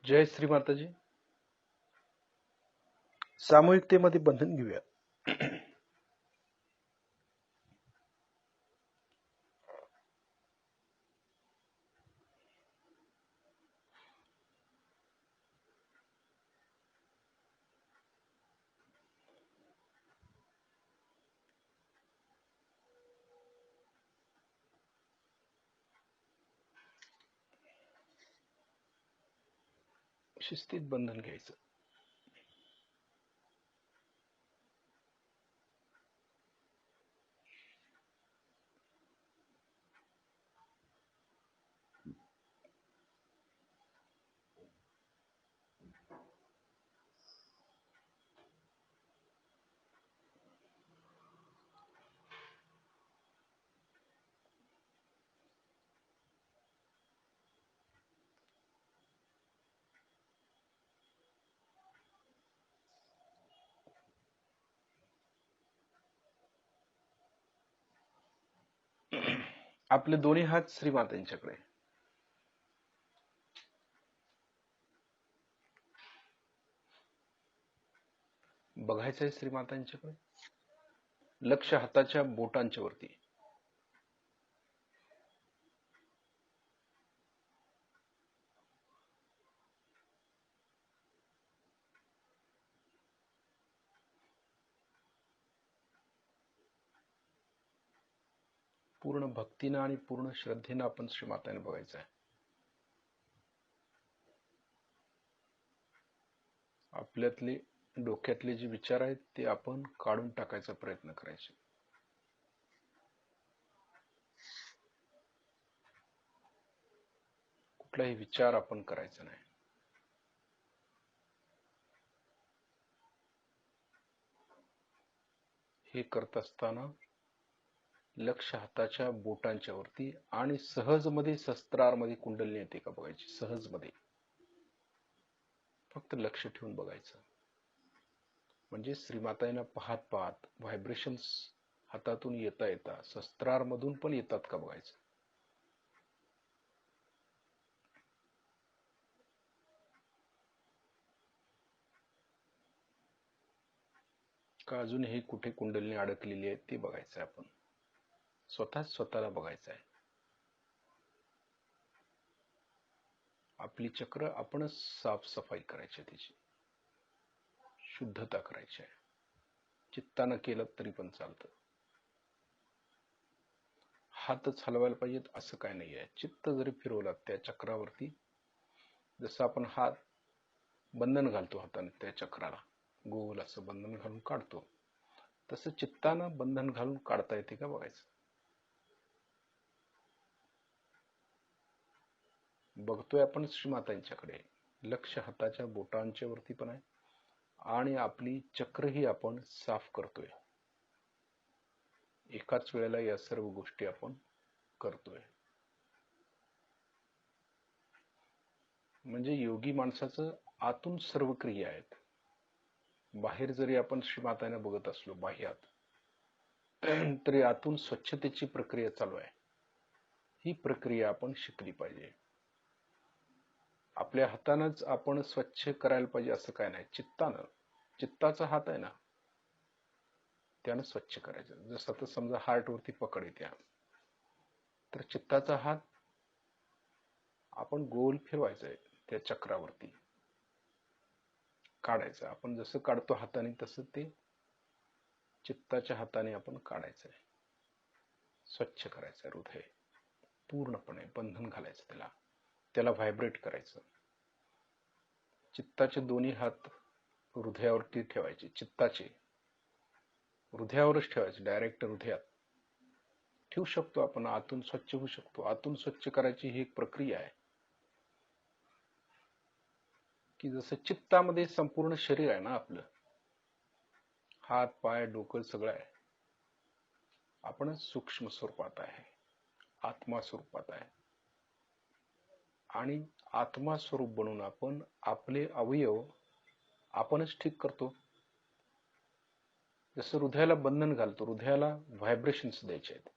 जय श्री माताजी. सामूहिकतेमध्ये बंधन घेऊया. शिस्तीत बंधन घ्यायचं. आपले दोन्ही हात श्रीमातांच्याकडे. बघायचंय श्रीमातांच्याकडे. लक्ष हाताच्या बोटांच्या वरती. पूर्ण भक्तीनं आणि पूर्ण श्रद्धेनं आपण श्रीमातांना बघायचं आहे. आपल्यातले डोक्यातले जे विचार आहेत ते आपण काढून टाकायचा प्रयत्न करायचे. कुठलाही विचार आपण करायचा नाही. हे करत असताना लक्ष हाताच्या बोटांच्या वरती आणि सहजमध्ये शस्त्रारमध्ये कुंडलिनी येते का बघायची. सहजमध्ये फक्त लक्ष ठेवून बघायचं. म्हणजे श्रीमातांना पाहत पाहत व्हायब्रेशन्स हातातून येता येता शस्त्रारमधून पण येतात का बघायचं. का अजूनही कुठे कुंडलिनी अडकलेली आहे ते बघायचं आपण. स्वतःला बघायचं आहे. आपली चक्र आपणच साफसफाई करायची, त्याची शुद्धता करायची आहे. चित्तानं केलं तरी पण चालतं. हातच हलवायला पाहिजेत असं काय नाही आहे. चित्त जरी फिरवला त्या चक्रावरती, जसं आपण हात बंधन घालतो हाताने त्या चक्राला, गोल असं बंधन घालून काढतो, तसं चित्तानं बंधन घालून काढता येते का बघायचं. बघतोय आपण श्रीमातांच्याकडे. लक्ष हाताच्या बोटांच्या वरती पण आहे आणि आपली चक्रही आपण साफ करतोय. एकाच वेळेला या सर्व गोष्टी आपण करतोय. म्हणजे योगी माणसाचं आतून सर्व क्रिया आहेत. बाहेर जरी आपण श्रीमातांना बघत असलो बाह्यात, तरी आतून स्वच्छतेची प्रक्रिया चालू आहे. ही प्रक्रिया आपण शिकली पाहिजे. आपल्या हातानंच आपण स्वच्छ करायला पाहिजे असं काय नाही. चित्तानं, चित्ताचा हात आहे ना, त्यानं स्वच्छ करायचं. जसं आता समजा हार्ट वरती पकड येत्या, तर चित्ताचा हात आपण गोल फिरवायचा आहे त्या चक्रावरती, काढायचं. आपण जसं काढतो हाताने तसं ते चित्ताच्या हाताने आपण काढायचं आहे. स्वच्छ करायचं हृदय पूर्णपणे, बंधन घालायचं त्याला व्हायब्रेट करायचं. चित्ताचे दोन्ही हात हृदयावरती ठेवायचे. चित्ताचे हृदयावरच ठेवायचे, डायरेक्ट हृदयात ठेवू शकतो आपण. आतून स्वच्छ होऊ शकतो. आतून स्वच्छ करायची ही एक प्रक्रिया आहे की जसं चित्तामध्ये संपूर्ण शरीर आहे ना आपलं, हात पाय डोकं सगळं आहे. आपण सूक्ष्म स्वरूपात आहे, आत्मा स्वरूपात आहे. आणि आत्मा स्वरूप बनून आपण आपले अवयव आपणच ठीक करतो. जसं हृदयाला बंधन घालतो, हृदयाला व्हायब्रेशन्स द्यायचे आहेत,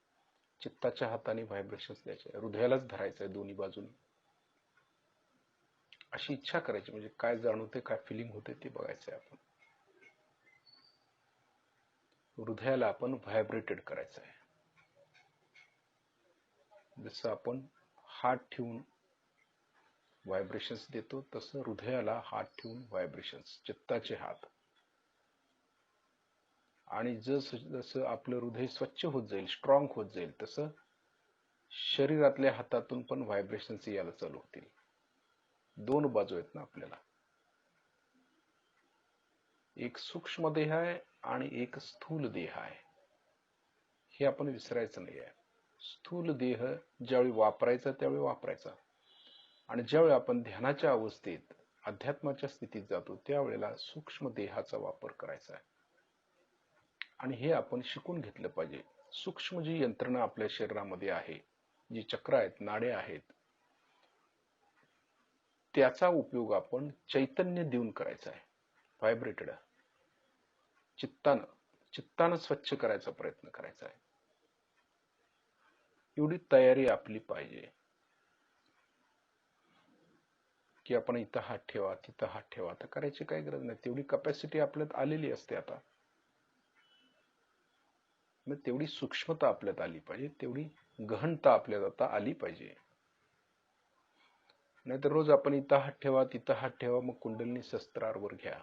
चित्ताच्या हाताने व्हायब्रेशन्स द्यायचे. हृदयालाच धरायचं आहे दोन्ही बाजूने. अशी इच्छा करायची, म्हणजे काय जाणवते, काय फिलिंग होते ते बघायचं आहे आपण. हृदयाला आपण व्हायब्रेटेड करायचं आहे. जसं आपण हात ठेवून व्हायब्रेशन्स देतो, तसं हृदयाला हात ठेवून व्हायब्रेशन्स, चित्ताचे हात. आणि जसं जसं आपलं हृदय स्वच्छ होत जाईल, स्ट्रॉंग होत जाईल, तसं शरीरातल्या हातातून पण व्हायब्रेशन्स यायला चालू होतील. दोन बाजू आहेत ना आपल्याला, एक सूक्ष्म देह आहे आणि एक स्थूल देह आहे. हे आपण विसरायचं नाही आहे. स्थूल देह ज्यावेळी वापरायचा त्यावेळी वापरायचा, आणि ज्यावेळी आपण ध्यानाच्या अवस्थेत अध्यात्माच्या स्थितीत जातो त्यावेळेला सूक्ष्म देहाचा वापर करायचा आहे. आणि हे आपण शिकून घेतलं पाहिजे. सूक्ष्म जी यंत्रणा आपल्या शरीरामध्ये आहे, जी चक्र आहेत, नाड्या आहेत, त्याचा उपयोग आपण चैतन्य देऊन करायचा आहे. व्हायब्रेटेड चित्तानं स्वच्छ करायचा प्रयत्न करायचा आहे. एवढी तयारी आपली पाहिजे की आपण इथं हात ठेवा, तिथं हात ठेवा, तर करायची काही गरज नाही. तेवढी कपॅसिटी आपल्यात आलेली असते आता. मग तेवढी सूक्ष्मता आपल्यात आली पाहिजे, तेवढी गहनता आपल्यात आता आली पाहिजे. नाहीतर रोज आपण इथं हात ठेवा, तिथं हात ठेवा, मग कुंडलिनी शस्त्रावर घ्या,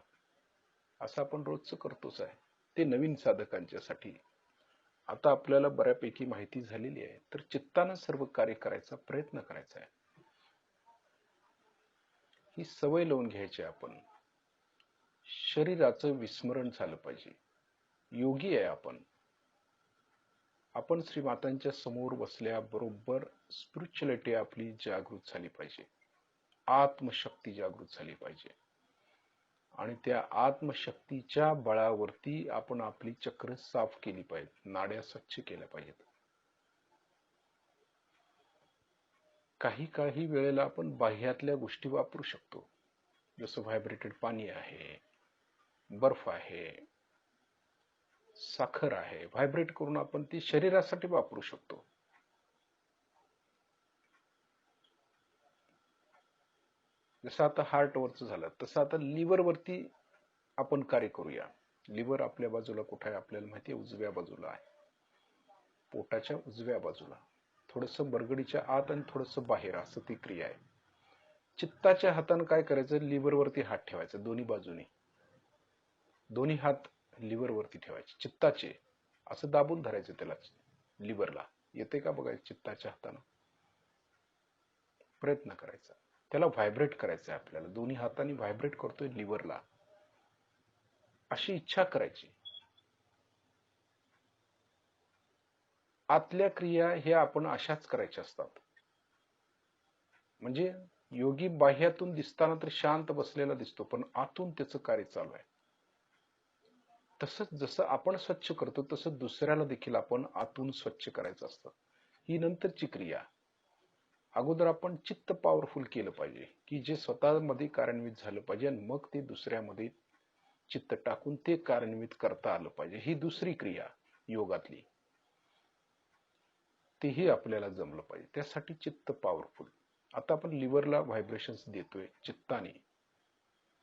असं आपण रोजचं करतोच आहे. ते नवीन साधकांच्यासाठी. आता आपल्याला बऱ्यापैकी माहिती झालेली आहे, तर चित्तानं सर्व कार्य करायचा प्रयत्न करायचा आहे. ही सवय लावून घ्यायची आपण. शरीराचं विस्मरण झालं पाहिजे. योगी आहे आपण. आपण श्रीमातांच्या समोर बसल्याबरोबर स्पिरिच्युअलिटी आपली जागृत झाली पाहिजे, आत्मशक्ती जागृत झाली पाहिजे, आणि त्या आत्मशक्तीच्या बळावरती आपण आपली चक्र साफ केली पाहिजेत, नाड्या स्वच्छ केल्या पाहिजेत. काही वेळेला आपण बाह्यातल्या गोष्टी वापरू शकतो, जसं व्हायब्रेटेड पाणी आहे, बर्फ आहे, साखर आहे, व्हायब्रेट करून आपण ती शरीरासाठी वापरू शकतो. जसं आता हार्टवरचं झालं, तसं आता लिव्हरवरती आपण कार्य करूया. लिव्हर आपल्या बाजूला कुठे आहे आपल्याला माहिती आहे, उजव्या बाजूला आहे, पोटाच्या उजव्या बाजूला, थोडंसं बरगडीच्या आत आणि थोडंसं बाहेर, असं ती क्रिया आहे. चित्ताच्या हाताने काय करायचं, लिव्हरवरती हात ठेवायचा, दोन्ही बाजूने दोन्ही हात लिव्हरवरती ठेवायचे, चित्ताचे असं दाबून धरायचं त्याला, लिव्हरला. येते का बघायचं, चित्ताच्या हाताने प्रयत्न करायचा, त्याला व्हायब्रेट करायचं आहे आपल्याला. दोन्ही हाताने व्हायब्रेट करतोय लिव्हरला, अशी इच्छा करायची. आतल्या क्रिया हे आपण अशाच करायच्या असतात. म्हणजे योगी बाह्यातून दिसताना तर शांत बसलेला दिसतो, पण आतून त्याचं कार्य चालू आहे. तसंच जसं आपण स्वच्छ करतो तसं दुसऱ्याला देखील आपण आतून स्वच्छ करायचं असतं. ही नंतरची क्रिया. अगोदर आपण चित्त पॉवरफुल केलं पाहिजे, की जे स्वतःमध्ये कार्यान्वित झालं पाहिजे, आणि मग ते दुसऱ्यामध्ये चित्त टाकून ते कार्यान्वित करता आलं पाहिजे. ही दुसरी क्रिया योगातली, तेही आपल्याला जमलं पाहिजे. त्यासाठी चित्त पॉवरफुल. आता आपण लिव्हरला व्हायब्रेशन्स देतोय चित्ताने,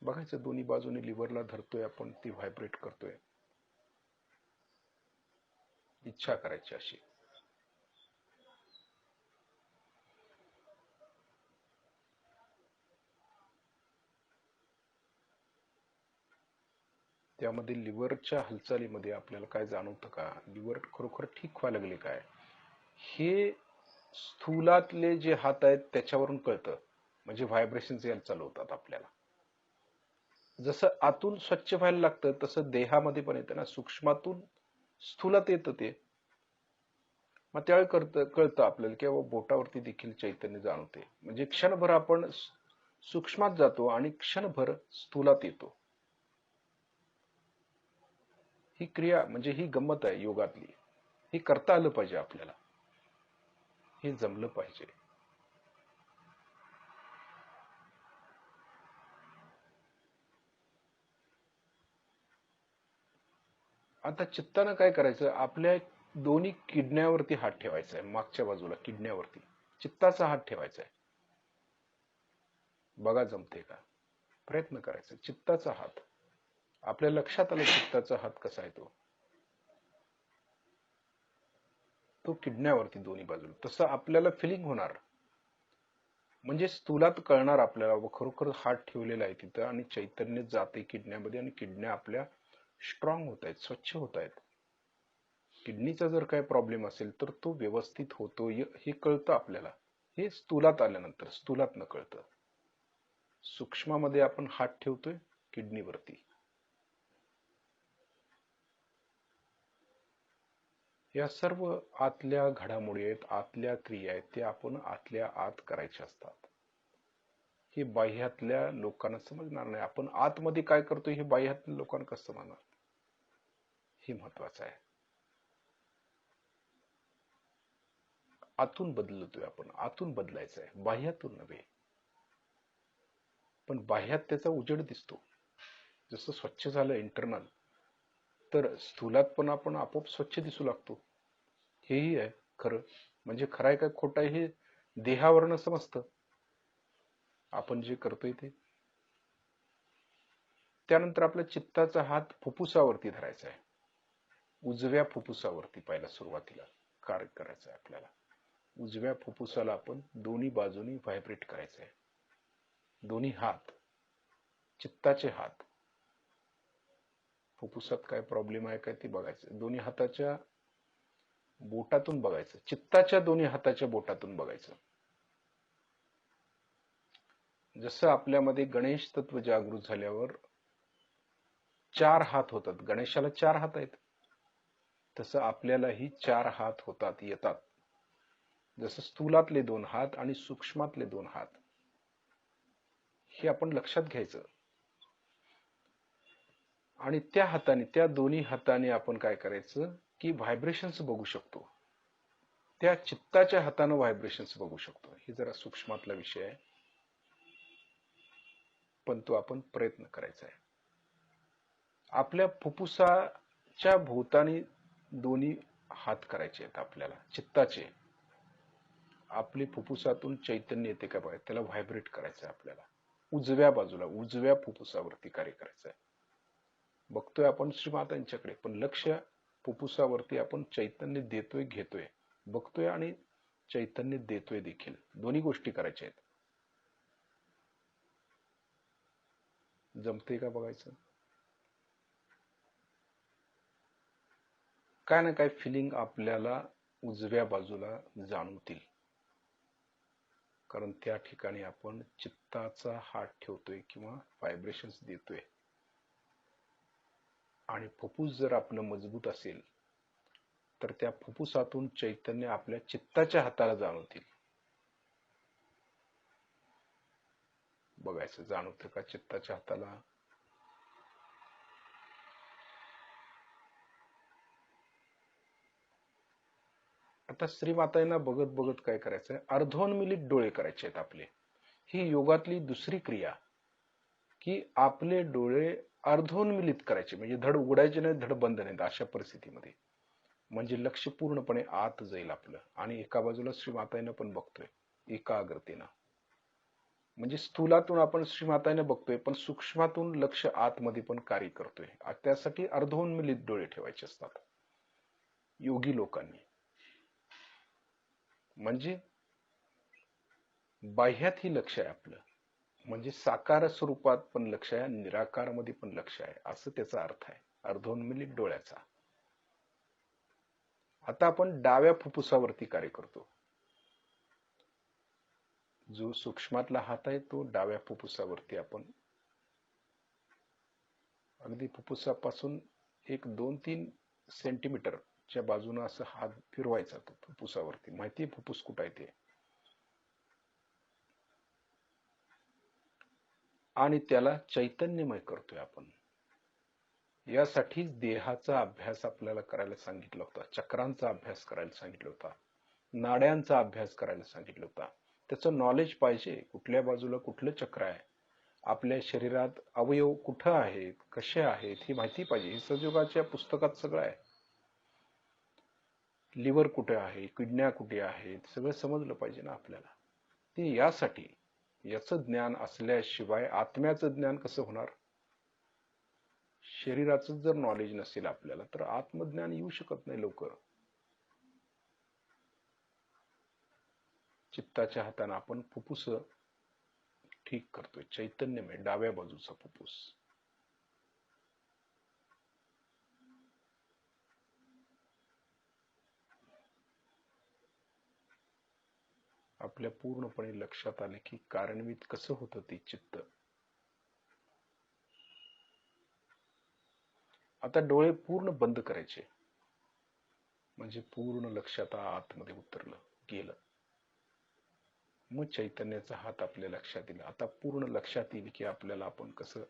बघायचं दोन्ही बाजूने लिव्हरला धरतोय आपण, ती व्हायब्रेट करतोय. इच्छा करायची अशी. त्यामध्ये लिव्हरच्या हालचालीमध्ये आपल्याला काय जाणवतं का, लिव्हर खरोखर ठीक व्हायला लागले काय, हे स्थूलातले जे हात आहेत त्याच्यावरून कळतं. म्हणजे व्हायब्रेशन्स यायला चालू होतात आपल्याला. जसं आतून स्वच्छ व्हायला लागतं तसं देहामध्ये पण येतं ना, सूक्ष्मातून स्थूलात येतं ते. मग त्यावेळी कळतं आपल्याला की बोटावरती देखील चैतन्य जाणवते. म्हणजे क्षणभर आपण सूक्ष्मात जातो आणि क्षणभर स्थूलात येतो. ही क्रिया म्हणजे ही गंमत आहे योगातली. ही करता आलं पाहिजे आपल्याला, हे जमलं पाहिजे. आता चित्तानं काय करायचं, आपल्या दोन्ही किडण्यावरती हात ठेवायचा आहे, मागच्या बाजूला किडण्यावरती चित्ताचा हात ठेवायचा आहे. बघा जमते का, प्रयत्न करायचा. चित्ताचा हात, आपल्या लक्षात आलं चित्ताचा हात कसा आहे, तो किडण्यावरती दोन्ही बाजूला. तसं आपल्याला फिलिंग होणार, म्हणजे स्थूलात कळणार आपल्याला व खरोखर हात ठेवलेला आहे तिथं आणि चैतन्य जाते किडण्यामध्ये आणि किडण्या आपल्या स्ट्रॉंग होत आहेत, स्वच्छ होत आहेत. किडनीचा जर काय प्रॉब्लेम असेल तर तो व्यवस्थित होतो हे कळतं आपल्याला. हे स्थूलात आल्यानंतर, स्थूलात न कळतं. सूक्ष्मामध्ये आपण हात ठेवतोय किडनीवरती. या सर्व आतल्या घडामोडी आहेत, आतल्या क्रिया आहेत, ते आपण आतल्या आत करायचे असतात. हे बाह्यातल्या लोकांना समजणार नाही. आपण आतमध्ये काय करतोय हे बाह्यातल्या लोकांना कसं समजणार, हे महत्वाचं आहे. आतून बदलतोय आपण, आतून बदलायचं आहे, बाह्यातून नव्हे. पण बाह्यात त्याचा उजेड दिसतो. जसं स्वच्छ झालं इंटरनल, तर स्थूलात पण आपण आपोआप स्वच्छ दिसू लागतो. हेही आहे खरं. म्हणजे खरं आहे काय खोटं आहे हे देहावरनं समजतं आपण जे करतोय ते. त्यानंतर आपल्या चित्ताचा हात फुफ्फुसावरती धरायचा आहे. उजव्या फुफ्फुसावरती पहिला सुरुवातीला कार्य करायचं आहे आपल्याला. उजव्या फुफ्फुसाला आपण दोन्ही बाजूनी व्हायब्रेट करायचं आहे. दोन्ही हात, चित्ताचे हात. फुफ्फुसात काय प्रॉब्लेम आहे काय ते बघायचं. दोन्ही हाताच्या बोटातून बघायचं, चित्ताच्या दोन्ही हाताच्या बोटातून बघायचं. जसं आपल्यामध्ये गणेश तत्व जागृत झाल्यावर 4 हात होतात, गणेशाला 4 हात आहेत, तसं आपल्यालाही 4 हात होतात, येतात. जसं स्थूलातले 2 हात आणि सूक्ष्मातले 2 हात, हे आपण लक्षात घ्यायचं. आणि त्या हाताने, त्या दोन्ही हाताने आपण काय करायचं की व्हायब्रेशन्स बघू शकतो. त्या चित्ताच्या हाताने व्हायब्रेशन्स बघू शकतो. हे जरा सूक्ष्मातला विषय आहे, पण तो आपण प्रयत्न करायचा आहे. आपल्या फुफ्फुसाच्या भोवतानी दोन्ही हात करायचे आहेत आपल्याला, चित्ताचे. आपली फुफ्फुसातून चैतन्य येते का बघा, त्याला व्हायब्रेट करायचं आहे आपल्याला. उजव्या बाजूला, उजव्या फुफ्फुसावरती कार्य करायचं आहे. बघतोय आपण श्रीमातांच्याकडे, पण लक्ष फुफ्फुसावरती आपण चैतन्य देतोय, घेतोय, बघतोय आणि चैतन्य देतोय देखील. दोन्ही गोष्टी करायच्या आहेत. जमते का बघायचं. काय ना काय फिलिंग आपल्याला उजव्या बाजूला जाणवतील, कारण त्या ठिकाणी आपण चित्ताचा हात ठेवतोय किंवा व्हायब्रेशन्स देतोय. आणि फुफ्फुस जर आपलं मजबूत असेल तर त्या फुफ्फुसातून चैतन्य आपल्या चित्ताच्या हाताला जाणवतील. बघायचं जाणवतं का चित्ताच्या हाताला. आता श्रीमातांना बघत बघत काय करायचंय, अर्धोन्मिलित डोळे करायचे आहेत आपले. ही योगातली दुसरी क्रिया, की आपले डोळे अर्धोन्मिलित करायचे, म्हणजे धड उघडायचे नाही, धड बंद नाहीत, अशा परिस्थितीमध्ये. म्हणजे लक्ष पूर्णपणे आत जाईल आपलं. आणि एका बाजूला श्रीमातांना पण बघतोय एकाग्रतेनं. म्हणजे स्थूलातून आपण श्रीमातांना बघतोय, पण सूक्ष्मातून लक्ष आतमध्ये पण कार्य करतोय. त्यासाठी अर्धोन्मिलित डोळे ठेवायचे असतात योगी लोकांनी. म्हणजे बाह्यात ही लक्ष आहे आपलं, म्हणजे साकार स्वरूपात पण लक्ष आहे, निराकार मध्ये पण लक्ष आहे, असं त्याचा अर्थ आहे अर्धोन्मिलित डोळ्याचा. आता आपण डाव्या फुफ्फुसावरती कार्य करतो. जो सूक्ष्मातला हात आहे तो डाव्या फुफ्फुसावरती आपण अगदी फुफ्फुसापासून 1-2-3 सेंटीमीटरच्या बाजूने असं हात फिरवायचा तो फुफ्फुसावरती. माहितीये फुफ्फुस कुठं आहे ते. आणि त्याला चैतन्यमय करतोय आपण. यासाठी देहाचा अभ्यास आपल्याला करायला सांगितला होता, चक्रांचा अभ्यास करायला सांगितला होता, नाड्यांचा अभ्यास करायला सांगितलं होता. त्याचं नॉलेज पाहिजे, कुठल्या बाजूला कुठलं चक्र आहे, आपल्या शरीरात अवयव कुठं आहेत, कसे आहेत, ही माहिती पाहिजे. हे सजयोगाच्या पुस्तकात सगळं आहे. लिव्हर कुठे आहे, किडन्या कुठे आहेत, सगळं समजलं पाहिजे ना आपल्याला. ते यासाठी याचं ज्ञान असल्याशिवाय आत्म्याचं ज्ञान कसं होणार? शरीराचं जर नॉलेज नसेल आपल्याला तर आत्मज्ञान येऊ शकत नाही लवकर. चित्ताच्या हाताने आपण फुफ्फुस ठीक करतोय, चैतन्यमय डाव्या बाजूचा फुफ्फुस. आपल्या पूर्णपणे लक्षात आले की कारणीत कसं होतं ते चित्त. आता डोळे पूर्ण बंद करायचे, म्हणजे पूर्ण लक्षात आतमध्ये उतरलं गेलं. मग चैतन्याचा हात आपल्या लक्षात येईल. आता पूर्ण लक्षात येईल की आपल्याला आपण कसं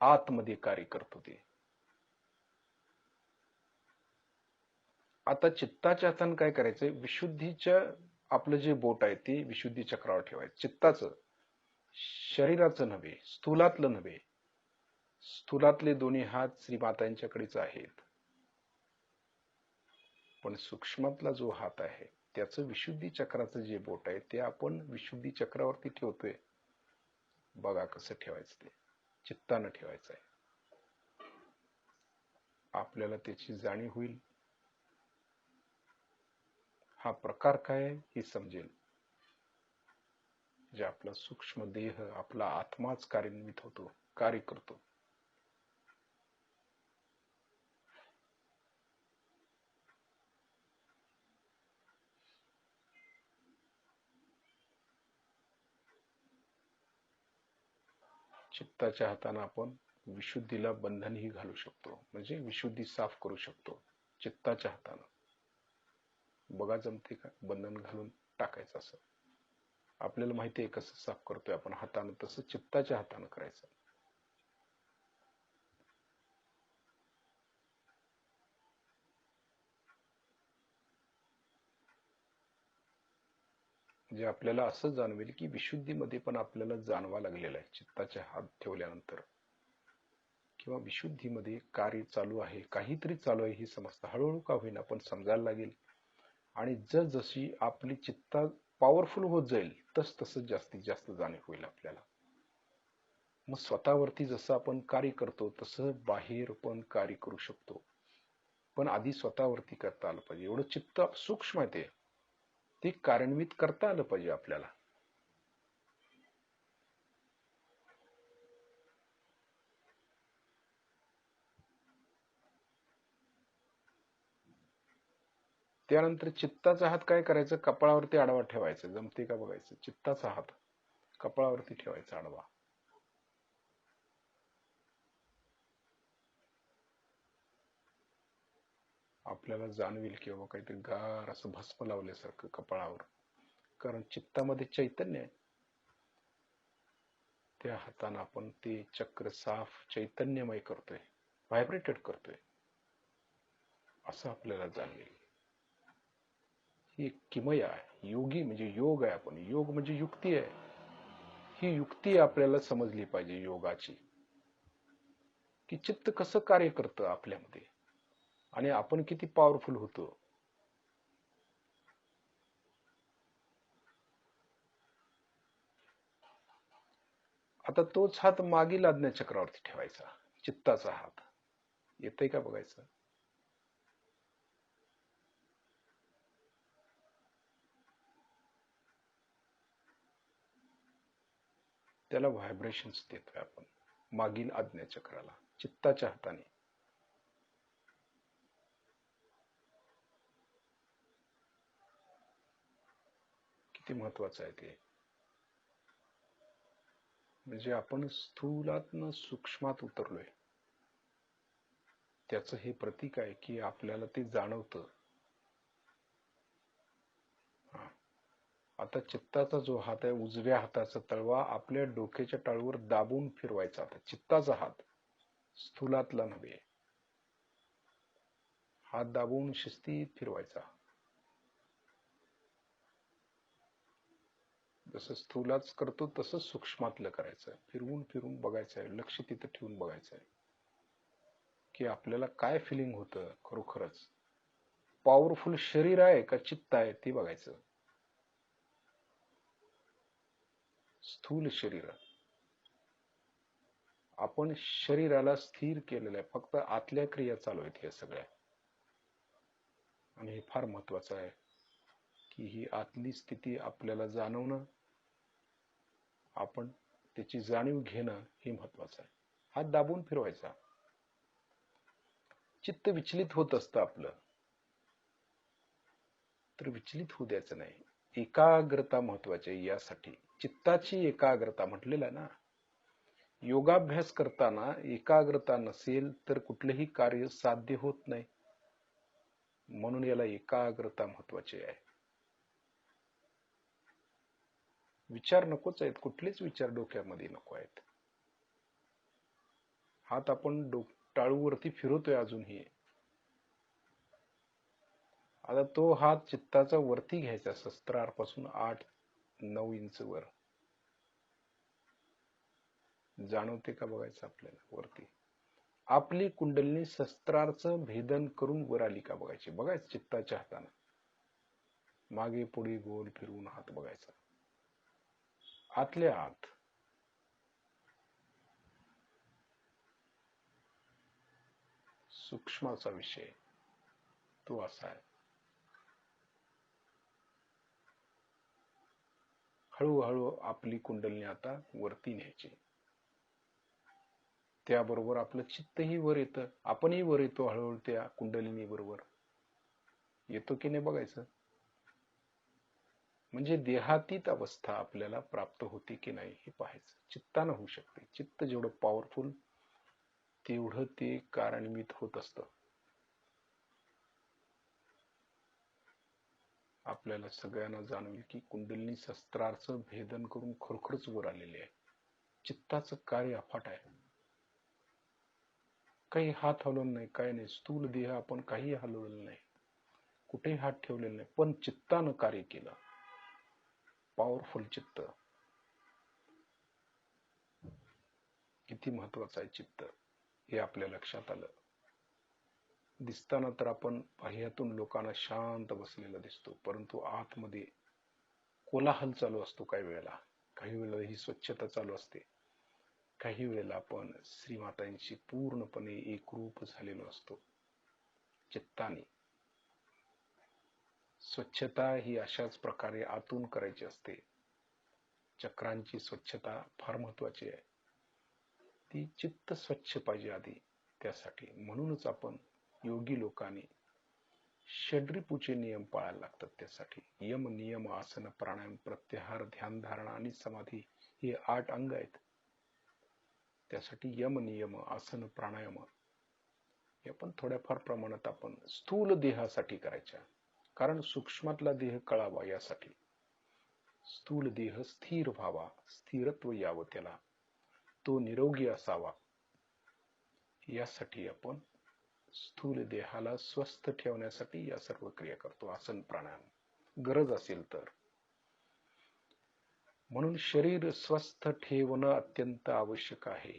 आतमध्ये कार्य करतो ते. आता चित्ताच्या हाताने काय करायचंय, विशुद्धीच्या आपलं जे बोट आहे ते विशुद्धी चक्रावर ठेवायचं. चित्ताचं, शरीराचं नव्हे, स्थूलातलं नव्हे. स्थूलातले दोन्ही हात श्रीमातांच्याकडेच आहेत, पण सूक्ष्मातला जो हात आहे त्याचं विशुद्धी चक्राचं जे बोट आहे ते आपण विशुद्धी चक्रावरती ठेवतोय. बघा कसं ठेवायचं ते, चित्तानं ठेवायचं आहे. आपल्याला त्याची जाणीव होईल. हा प्रकार काय आहे हे समजेल. जे आपला सूक्ष्म देह, आपला आत्माच कार्यान्वित होतो, कार्य करतो. चित्ताच्या हाताने आपण विशुद्धीला बंधनही घालू शकतो, म्हणजे विशुद्धी साफ करू शकतो चित्ताच्या हाताने. बघा जमते का बंधन घालून टाकायचं असं. आपल्याला माहिती आहे कसं साफ करतोय आपण हाताने, तसं चित्ताच्या हाताने करायचं. म्हणजे आपल्याला असं जाणवेल की विशुद्धीमध्ये पण आपल्याला जाणवा लागलेला आहे चित्ताच्या हात ठेवल्यानंतर, किंवा विशुद्धीमध्ये कार्य चालू आहे, काहीतरी चालू आहे हे समजतं. हळूहळू का होईना पण समजायला लागेल. आणि जशी आपली चित्त पॉवरफुल होत जाईल तस तसं जास्तीत जास्त जाणीव होईल आपल्याला. मग स्वतःवरती जसं आपण कार्य करतो तसं बाहेर पण कार्य करू शकतो, पण आधी स्वतःवरती करता आलं पाहिजे. एवढं चित्त सूक्ष्म आहे ते कार्यान्वित करता आलं पाहिजे आपल्याला. त्यानंतर चित्ताचा हात काय करायचं, कपाळावरती आडवा ठेवायचं. जमते का बघायचं. चित्ताचा हात कपाळावरती ठेवायचा आडवा. आपल्याला जाणवेल किंवा काहीतरी गार असं भस्म लावल्यासारखं कपाळावर, कारण चित्तामध्ये चैतन्य आहे. त्या हाताने आपण ते चक्र साफ चैतन्यमय करतोय, व्हायब्रेटेड करतोय, असं आपल्याला जाणवेल. ही किमया आहे. योगी म्हणजे योग आहे. आपण योग म्हणजे युक्ती आहे. ही युक्ती आपल्याला समजली पाहिजे योगाची, की चित्त कसं कार्य करतं आपल्यामध्ये आणि आपण किती पॉवरफुल होतो. आता तोच हात मागील आज्ञाचक्रावरती ठेवायचा, चित्ताचा हात. येतंय का बघायचं. त्याला व्हायब्रेशन्स देतोय आपण मागील आज्ञाचक्राला चित्ताच्या हाताने. किती महत्वाचं आहे ते. म्हणजे आपण स्थूलातनं सूक्ष्मात उतरलोय, त्याचं हे प्रतीक आहे की आपल्याला ते जाणवतं. आता चित्ताचा जो हात आहे, उजव्या हाताचा तळवा आपल्या डोक्याच्या टाळूवर दाबून फिरवायचा. आता चित्ताचा हात, स्थूलातला नव्हे, हात दाबून शिस्तीत फिरवायचा. जसं स्थूलाच करतो तसंच सूक्ष्मातलं करायचं. फिरवून फिरवून बघायचं आहे, लक्ष तिथं ठेवून बघायचं आहे की आपल्याला काय फिलिंग होतं. खरोखरच पॉवरफुल शरीर आहे का चित्त आहे ते बघायचं. स्थूल शरीर, आपण शरीराला स्थिर केलेलं आहे, फक्त आतल्या क्रिया चालू आहेत हे सगळ्या. आणि हे फार महत्वाचं आहे की ही आतली स्थिती आपल्याला जाणवणं, आपण त्याची जाणीव घेणं हे महत्वाचं आहे. हात दाबून फिरवायचा. चित्त विचलित होत असतं आपलं, तर विचलित होऊ द्यायचं नाही. एकाग्रता महत्वाची आहे. यासाठी चित्ताची एकाग्रता म्हटलेलं आहे ना. योगाभ्यास करताना एकाग्रता नसेल तर कुठलेही कार्य साध्य होत नाही. म्हणून याला एकाग्रता महत्वाची आहे. विचार नकोच आहेत, कुठलेच विचार डोक्यामध्ये नको आहेत. हात आपण टाळूवरती फिरवतोय अजूनही. आता तो हात चित्ताचा वरती घ्यायचा, सहस्त्रारापासून 8-9 इंच वर. जाणवते का बघायचं आपल्याला वरती. आपली कुंडलिनी सहस्त्रारचं भेदन करून वर आली का बघायची. बघायचं चित्ताच्या हाताने मागे पुढे गोल फिरवून हात बघायचा. आतल्या आत सूक्ष्माचा विषय तो असा आहे. हळूहळू आपली कुंडलिनी आता वरती न्यायची. त्याबरोबर आपलं चित्तही वर येतं, आपणही वर येतो हळूहळू त्या कुंडलिनी बरोबर. येतो की नाही बघायचं. म्हणजे देहातीत अवस्था आपल्याला प्राप्त होती की नाही हे पाहायचं. चित्तानं होऊ शकते. चित्त जेवढं पॉवरफुल तेवढं ते कार्यान्वित होत असतं. आपल्याला सगळ्यांना जाणवेल की कुंडलिनी सहस्त्रारचं भेदन करून खरोखरच वर आलेले आहे. चित्ताचं कार्य अफाट आहे. काही हात हलवलं नाही, काही नाही. स्थूल देह आपण काही हलवलेलं नाही, कुठेही हात ठेवलेला नाही, पण चित्तानं कार्य केलं. पॉवरफुल चित्त. किती महत्वाचं आहे चित्त हे आपल्या लक्षात आलं. दिसताना तर आपण बाह्यातून लोकांना शांत बसलेला दिसतो, परंतु आतमध्ये कोलाहल चालू असतो. काही वेळेला ही स्वच्छता चालू असते. काही वेळेला आपण श्रीमातांशी पूर्णपणे एकरूप झालेलो असतो चित्ताने. स्वच्छता ही अशाच प्रकारे आतून करायची असते. चक्रांची स्वच्छता फार महत्वाची आहे. ती चित्त स्वच्छ पाहिजे आधी. त्यासाठी म्हणूनच आपण योगी लोकांनी षड्रिपूचे नियम पाळायला लागतात. त्यासाठी यम, नियम, आसन, प्राणायाम, प्रत्याहार, ध्यान, धारणा आणि समाधी हे 8 अंग आहेत. त्यासाठी यम, नियम, आसन, प्राणायाम हे पण थोड्याफार प्रमाणात आपण स्थूल देहासाठी करायच्या, कारण सूक्ष्मातला देह कळावा यासाठी. स्थूल देह स्थिर व्हावा, स्थिरत्व यावं त्याला, तो निरोगी असावा, यासाठी आपण स्थूल देहाला स्वस्थ ठेवण्यासाठी या सर्व क्रिया करतो. आसन, प्राणायाम गरज असेल तर. म्हणून शरीर स्वस्थ ठेवणं अत्यंत आवश्यक आहे.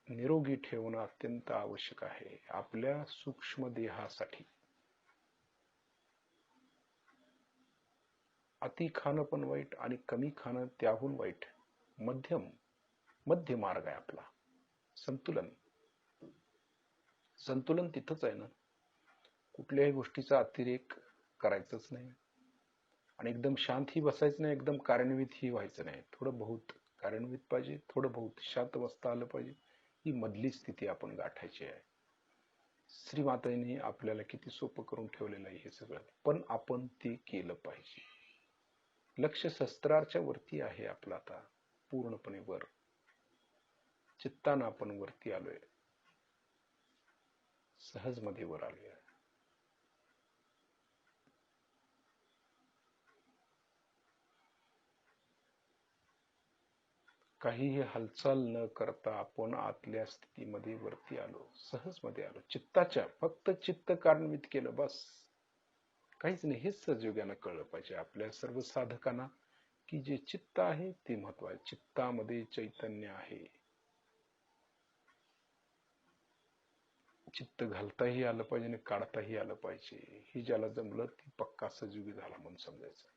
निरोगी ठेवणं अत्यंत आवश्यक आहे आपल्या सूक्ष्म देहासाठी. अति खाणं पण वाईट आणि कमी खाणं त्याहून वाईट. मध्य मार्ग आहे आपला. संतुलन तिथंच आहे ना. कुठल्याही गोष्टीचा अतिरेक करायचंच नाही आणि एकदम शांत ही बसायचं नाही, एकदम कार्यान्वित ही व्हायचं नाही. थोडं बहुत कार्यान्वित पाहिजे, थोडं बहुत शांत बसता आलं पाहिजे. ही मधली स्थिती आपण गाठायची आहे. श्रीमातांनी आपल्याला किती सोपं करून ठेवलेलं आहे हे सगळं, पण आपण ते केलं पाहिजे. लक्ष सहस्त्रारच्या वरती आहे आपलं आता, पूर्णपणे वर. चित्तानं आपण वरती आलोय, सहज मध्ये वर आलोय. काहीही हालचाल न करता आपण आतल्या स्थितीमध्ये वरती आलो, सहज मध्ये आलो. चित्ताच्या फक्त चित्त कार्यान्वित केलं बस, काहीच नाही. हेच सहजयोगानं कळलं पाहिजे आपल्या सर्व साधकांना की जे चित्त आहे ते महत्वाचे. चित्तामध्ये चैतन्य आहे. चित्त घालताही आलं पाहिजे आणि काढताही आलं पाहिजे. हे ज्याला जमलं ती पक्का सहजयोगी झाला म्हणून समजायचं.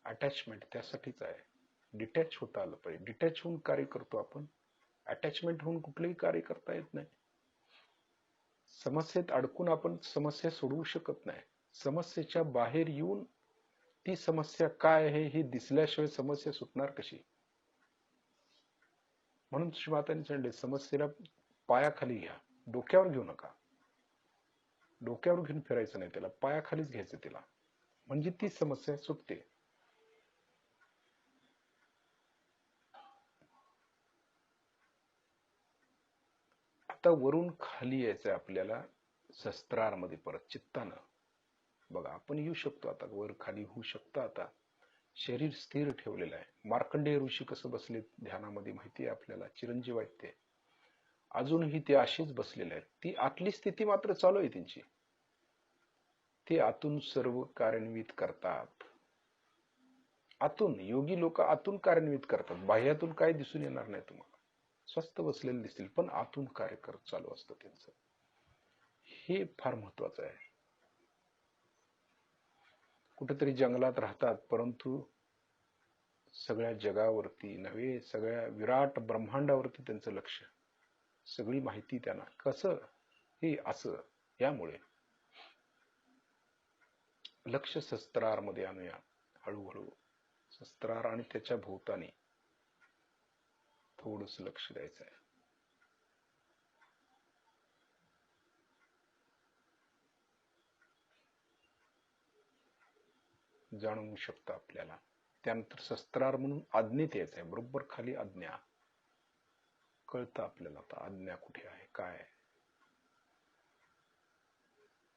अटॅचमेंट त्यासाठीच आहे. डिटॅच होता आलं पाहिजे. डिटॅच होऊन कार्य करतो आपण, अटॅचमेंट होऊन कुठलंही कार्य करता येत नाही. समस्येत अडकून आपण समस्या सोडवू शकत नाही. समस्येच्या बाहेर येऊन ती समस्या काय आहे हे दिसल्याशिवाय समस्या सुटणार कशी? म्हणून श्रीमातांनी सांगितले, समस्येला पायाखाली घ्या, डोक्यावर घेऊ नका. डोक्यावर घेऊन फिरायचं नाही, त्याला पायाखालीच घ्यायचं तिला, म्हणजे ती समस्या सुटते. आता वरून खाली यायचंय आपल्याला सहस्त्रारमध्ये परत चित्तानं. बघा आपण येऊ शकतो, आता वर खाली होऊ शकतो. आता शरीर स्थिर ठेवलेलं आहे. मार्कंडेय ऋषी कसं बसले ध्यानामध्ये माहिती आहे आपल्याला, चिरंजीव आहेत ते, अजूनही ते अशीच बसलेले आहेत. ती आतली स्थिती मात्र चालू आहे त्यांची. ते आतून सर्व कार्यान्वित करतात. आतून योगी लोक आतून कार्यान्वित करतात, बाह्यातून काय दिसून येणार नाही तुम्हाला. स्वस्त बसलेले दिसतील पण आतून कार्य करत चालू असतं त्यांचं. हे फार महत्वाचं आहे. कुठेतरी जंगलात राहतात, परंतु सगळ्या जगावरती नव्हे, सगळ्या विराट ब्रह्मांडावरती त्यांचं लक्ष, सगळी माहिती त्यांना. कसं? हे असं. यामुळे लक्ष सहस्त्रारमध्ये आणूया हळूहळू. सहस्त्रार आणि त्याच्या भोवतानी थोडस लक्ष द्यायचं आहे. जाणवू शकतं आपल्याला. त्यानंतर सहस्त्रार म्हणून आज्ञेत यायचं आहे, बरोबर खाली आज्ञा. कळतं आपल्याला आता आज्ञा कुठे आहे, काय आहे.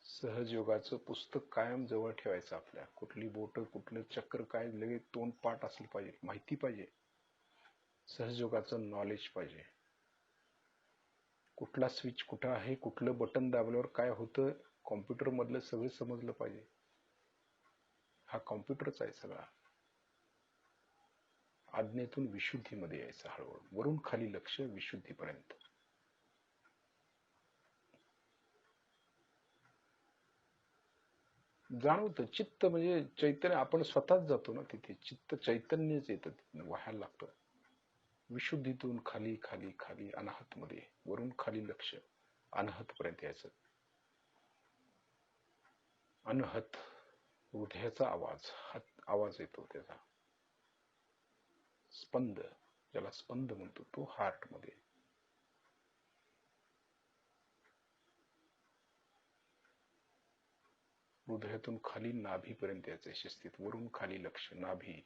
सहजयोगाचं पुस्तक कायम जवळ ठेवायचं आपल्या. कुठली बोट, कुठलं चक्र, काय लगेच तोंड पाठ असलं पाहिजे, माहिती पाहिजे. सहजयोगाचं नॉलेज पाहिजे. कुठला स्विच कुठं आहे, कुठलं बटन दाबल्यावर काय होतं, कॉम्प्युटर मधलं सगळं समजलं पाहिजे. हा कॉम्प्युटरच आहे सगळा. आज्ञेतून विशुद्धीमध्ये यायचं हळूहळू, वरून खाली लक्ष विशुद्धीपर्यंत. जाणवतं चित्त म्हणजे चैतन्य, आपण स्वतःच जातो ना तिथे, चित्त चैतन्यच येतं, व्हायला लागतं. विशुद्धीतून खाली खाली खाली अनाहत मध्ये, वरून खाली लक्ष अनाहत पर्यंत यायचं. अनहत हृदयाचा आवाज, आवाज येतो त्याचा स्पंद, ज्याला स्पंद म्हणतो, तो हार्ट मध्ये. हृदयातून खाली नाभीपर्यंत यायचं शिस्तीत, वरून खाली लक्ष नाभी.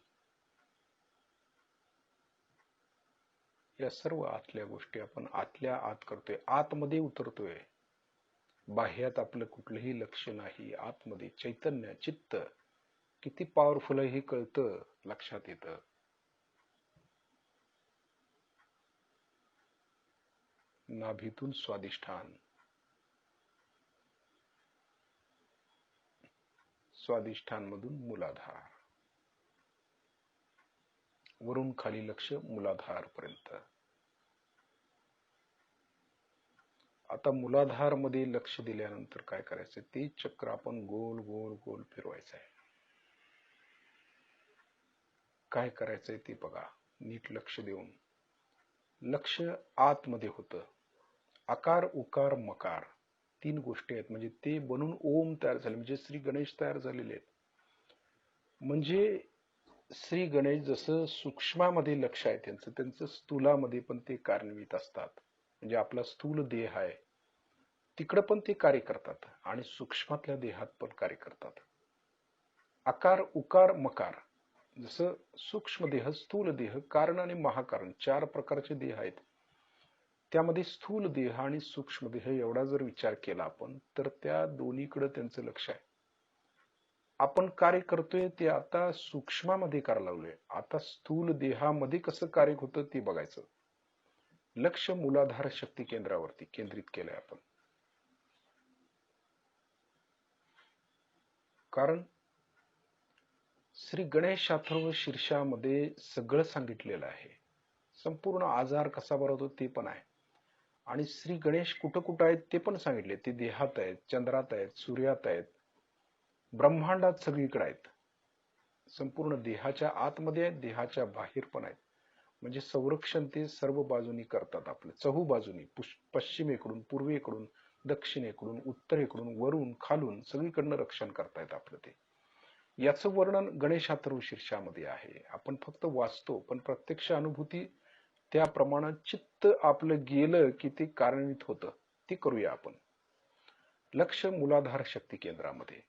या सर्व आतल्या गोष्टी आपण आतल्या आत करतोय, आतमध्ये उतरतोय. बाह्यात आपलं कुठलंही लक्ष नाही, आतमध्ये चैतन्य चित्त किती पॉवरफुल आहे हे कळतं, लक्षात येतं. नाभीतून स्वादिष्ठान, स्वादिष्ठान मधून मूलाधार, वरून खाली लक्ष मूलाधार पर्यंत. आता मूलाधार मध्ये लक्ष दिल्यानंतर काय करायचं, ते चक्र आपण गोल गोल गोल फिरवायचं आहे. काय करायचंय ते बघा, नीट लक्ष देऊन. लक्ष आतमध्ये होतं. आकार उकार मकार तीन गोष्टी आहेत, म्हणजे ते बनून ओम तयार झाले, म्हणजे श्री गणेश तयार झालेले आहेत. म्हणजे श्री गणेश जसं सूक्ष्मामध्ये लक्ष आहे त्यांचं, त्यांचं स्थूलामध्ये पण ते कार्यान्वित असतात. म्हणजे आपला स्थूल देह आहे तिकडं पण ते कार्य करतात आणि सूक्ष्मातल्या देहात पण कार्य करतात. आकार उकार मकार, जसं सूक्ष्म देह, स्थूल देह, कारण आणि महाकारण, चार प्रकारचे देह आहेत. त्यामध्ये स्थूल देह आणि सूक्ष्म देह एवढा जर विचार केला आपण, तर त्या दोन्हीकडे त्यांचं लक्ष आहे. आपण कार्य करतोय ते आता सूक्ष्मामध्ये करायला लागलोय, आता स्थूल देहामध्ये कसं कार्य होतं ते बघायचं. लक्ष मूलाधार शक्ती केंद्रावरती केंद्रित केलंय आपण. कारण श्री गणेश अथर्व शीर्षामध्ये सगळं सांगितलेलं आहे. संपूर्ण आजार कसा बरा होतो ते पण आहे, आणि श्री गणेश कुठं कुठं आहेत ते पण सांगितले. ते देहात आहेत, चंद्रात आहेत, सूर्यात आहेत, ब्रह्मांडात सगळीकडे आहेत. संपूर्ण देहाच्या आतमध्ये आहेत, देहाच्या बाहेर पण आहेत. म्हणजे संरक्षण ते सर्व बाजूनी करतात आपलं, चहू बाजूनी, पश्चिमेकडून, पूर्वेकडून, दक्षिणेकडून, उत्तरेकडून, वरून, खालून सगळीकडनं रक्षण करतायत आपलं ते. याचं वर्णन गणेश अथर्व शीर्षामध्ये आहे. आपण फक्त वाचतो, पण प्रत्यक्ष अनुभूती त्या प्रमाणात चित्त आपलं गेलं की ते कार्यान्वित होतं. ते करूया आपण. लक्ष मूलाधार शक्ती केंद्रामध्ये.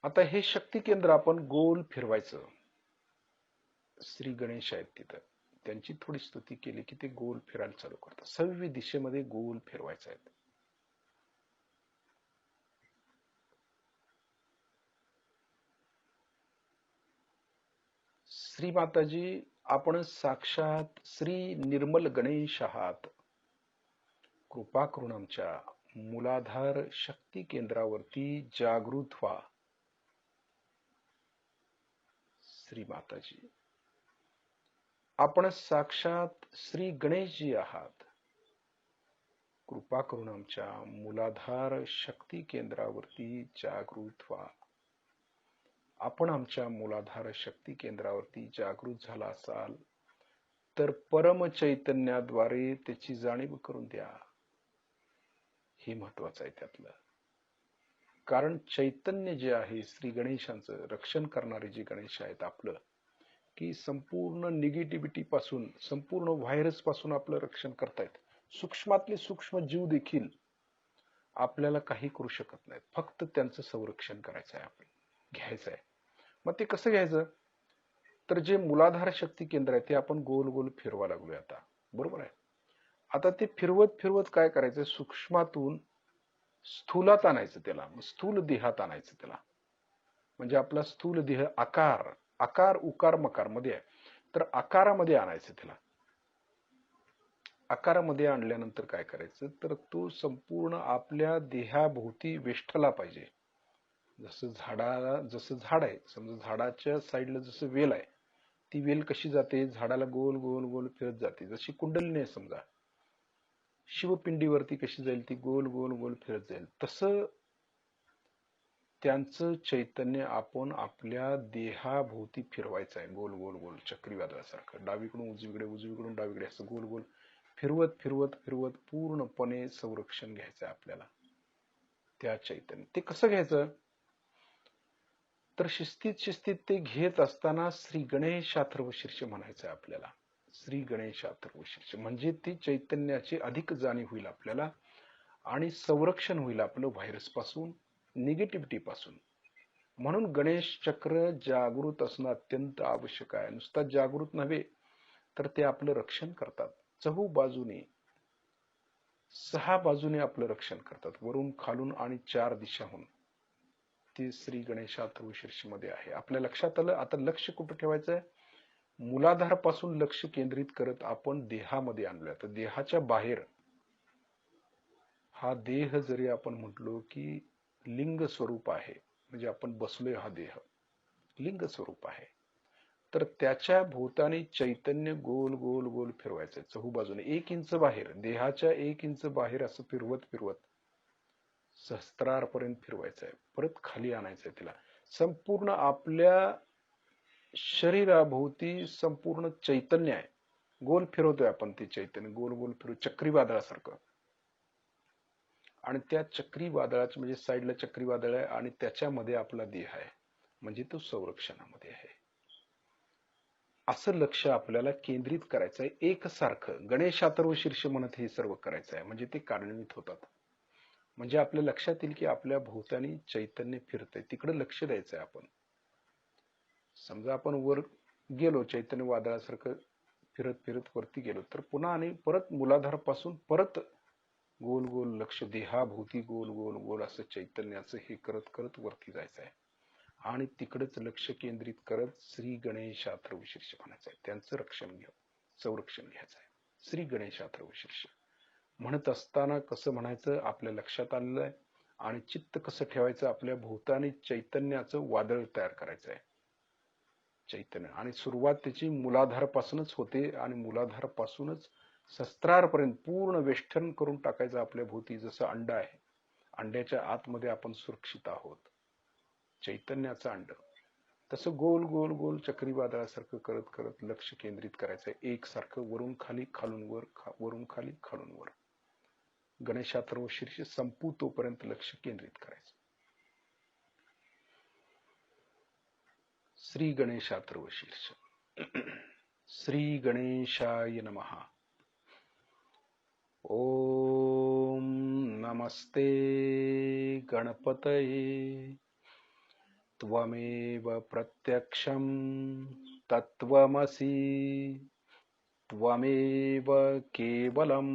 आता हे शक्ती केंद्र आपण गोल फिरवायचं. श्री गणेश आहेत तिथं, त्यांची थोडी स्तुती केली की ते गोल फिरायला चालू करतात. 6 दिशेमध्ये गोल फिरवायचं आहे. श्री माताजी, आपण साक्षात श्री निर्मल गणेश आहात. कृपा करून आमच्या मूलाधार शक्ती केंद्रावरती जागृत व्हा. श्री माताजी, आपण साक्षात श्री गणेशजी आहात. कृपा करून आमच्या मूलाधार शक्ती केंद्रावरती जागृत व्हा. आपण आमच्या मूलाधार शक्ती केंद्रावरती जागृत झाला असाल तर परम चैतन्याद्वारे त्याची जाणीव करून द्या. हे महत्वाचं आहे त्यातलं. कारण चैतन्य जे आहे श्री गणेशांचं रक्षण करणारे जे गणेश आहेत आपलं, की संपूर्ण निगेटिव्हिटी पासून, संपूर्ण व्हायरस पासून आपलं रक्षण करतायत. सूक्ष्मातले सूक्ष्म जीव देखील आपल्याला काही करू शकत नाहीत. फक्त त्यांचं संरक्षण करायचं आहे, आपण घ्यायचं आहे. मग ते कसं घ्यायचं? तर जे मूलाधार शक्ती केंद्र आहे ते आपण गोल गोल फिरवा लागलोय आता, बरोबर आहे. आता ते फिरवत फिरवत काय करायचं? सूक्ष्मातून स्थूलात आणायचं त्याला, स्थूल देहात आणायचं त्याला. म्हणजे आपला स्थूल देह आकार, आकार उकार मकार मध्ये आहे, तर आकारामध्ये आणायचं त्याला. आकारामध्ये आणल्यानंतर काय करायचं? तर तो संपूर्ण आपल्या देहाभोवती वेष्टला पाहिजे. जसं झाडाला, जसं झाड आहे, समजा झाडाच्या साईडला जसं वेल आहे, ती वेल कशी जाते? झाडाला गोल गोल गोल फिरत जाते. जशी कुंडलिनी आहे समजा, शिवपिंडीवरती कशी जाईल ती? गोल गोल गोल फिरत जाईल. तसं त्यांचं चैतन्य आपण आपल्या देहाभोवती फिरवायचं आहे, गोल गोल गोल, चक्रीवादळासारखं. डावीकडून उजवीकडे, उजवीकडून डावीकडे, असं गोल गोल फिरवत फिरवत फिरवत पूर्णपणे संरक्षण घ्यायचं आहे आपल्याला त्या चैतन्य. ते कसं घ्यायचं? तर शिस्तीत शिस्तीत ते घेत असताना श्री गणेश अथर्व शीर्ष म्हणायचं आहे आपल्याला. श्री गणेश अथर्व शीर्ष म्हणजे ती चैतन्याची अधिक जाणीव होईल आपल्याला आणि संरक्षण होईल आपलं व्हायरस पासून, निगेटिव्हिटी पासून. म्हणून गणेश चक्र जागृत असणं अत्यंत आवश्यक आहे. नुसता जागृत नव्हे तर ते आपलं रक्षण करतात. चहू बाजूने, 6 बाजूने आपलं रक्षण करतात, वरून, खालून आणि 4 दिशाहून. ते श्री गणेश अथर्व शीर्ष मध्ये आहे. आपल्या लक्षात आलं. आता लक्ष कुठं ठेवायचंय? मूलाधार पासून लक्ष केंद्रित करत आपण देहामध्ये आणलं. तर देहाच्या बाहेर हा देह जरी आपण म्हटलो की लिंग स्वरूप आहे, म्हणजे आपण बसलोय, हा देह लिंग स्वरूप आहे, तर त्याच्या भोवतानी चैतन्य गोल गोल गोल फिरवायचंय चहू बाजूने. 1 इंच बाहेर, देहाच्या 1 इंच बाहेर असं फिरवत फिरवत सहस्त्रारपर्यंत फिरवायचंय. परत खाली आणायचंय तिला. संपूर्ण आपल्या शरीराभोवती संपूर्ण चैतन्य आहे. गोल फिरवतोय आपण ते चैतन्य, गोल गोल फिरव, चक्रीवादळासारखं. आणि त्या चक्रीवादळाच्या म्हणजे साईडला चक्रीवादळ आहे आणि त्याच्यामध्ये आपला देह आहे, म्हणजे तो संरक्षणामध्ये आहे. असं लक्ष आपल्याला केंद्रित करायचं आहे एकसारखं. गणेश अथर्व शीर्ष म्हणत हे सर्व करायचं आहे, म्हणजे ते कार्यान्वित होतात. म्हणजे आपल्या लक्षात येईल की आपल्या भोवतानी चैतन्य फिरतंय, तिकडे लक्ष द्यायचं आहे आपण. समजा आपण वर गेलो, चैतन्य वादळासारखं फिरत फिरत वरती गेलो, तर पुन्हा आणि परत मूलाधार पासून परत गोल गोल लक्ष देहाभोवती गोल गोल गोल असं चैतन्याचं हे करत करत वरती जायचं आहे आणि तिकडेच लक्ष केंद्रित करत श्री गणेश अथर्व शीर्ष म्हणायचं आहे. त्यांचं रक्षण घ्या, संरक्षण घ्यायचं आहे. श्री गणेश अथर्व शीर्ष म्हणत असताना कसं म्हणायचं आपल्या लक्षात आलेलं आहे. आणि चित्त कसं ठेवायचं? आपल्या भोवतानी चैतन्याचं वादळ तयार करायचं आहे, चैतन्य. आणि सुरुवात त्याची मूलाधारापासूनच होते आणि मूलाधारापासूनच सहस्त्रारपर्यंत पूर्ण वेष्टन करून टाकायचं आपल्या भोवती. जसं अंडा आहे, अंड्याच्या आतमध्ये आपण सुरक्षित आहोत. चैतन्याचं अंड. तसं गोल गोल गोल चक्रीवादळासारखं करत करत लक्ष केंद्रित करायचं, एकसारखं वरून खाली खालून वर, वरून खाली खालून वर. गणेशाथर्व शीर्ष संपू तोपर्यंत लक्ष केंद्रित करायचं. श्री गणेशाथर्व शीर्ष. श्री गणेशाय नमः. ओम नमस्ते गणपतये. त्वमेव प्रत्यक्षं तत्त्वमसि. त्वमेव केवलं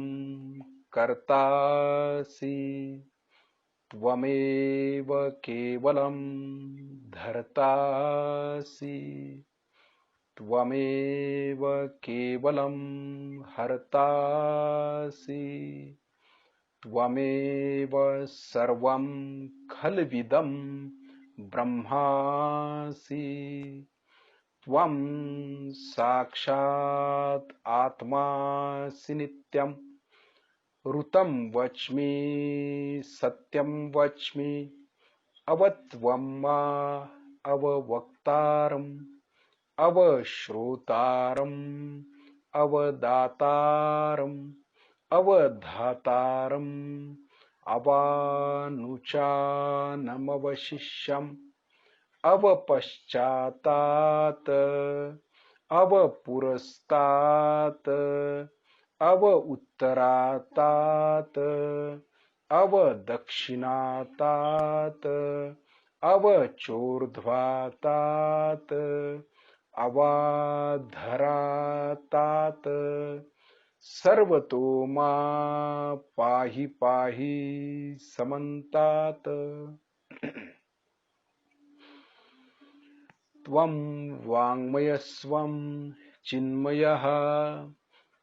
कर्तासि. त्वमेव केवलं धर्तासि. त्वमेव केवलं हर्तासि. त्वमेव सर्वं खल्विदं ब्रह्मासि. त्वं साक्षात् आत्मासि नित्यम्. ऋतं वच्मि सत्यं वच्मि. अवत्वं मा अववक्तारम् अवश्रोतारम् अवदातारम् अवधातारम् अवानुचानमवशिष्यम्. अवपश्चातात् अवपुरस्तात् अवउत्तरातात् अवदक्षिणातात् अवचोर्ध्वातात् अवाधरातात्. सर्वतो मा पाहि पाहि समन्तात्. त्वं वाङ्मयस्वं चिन्मयः.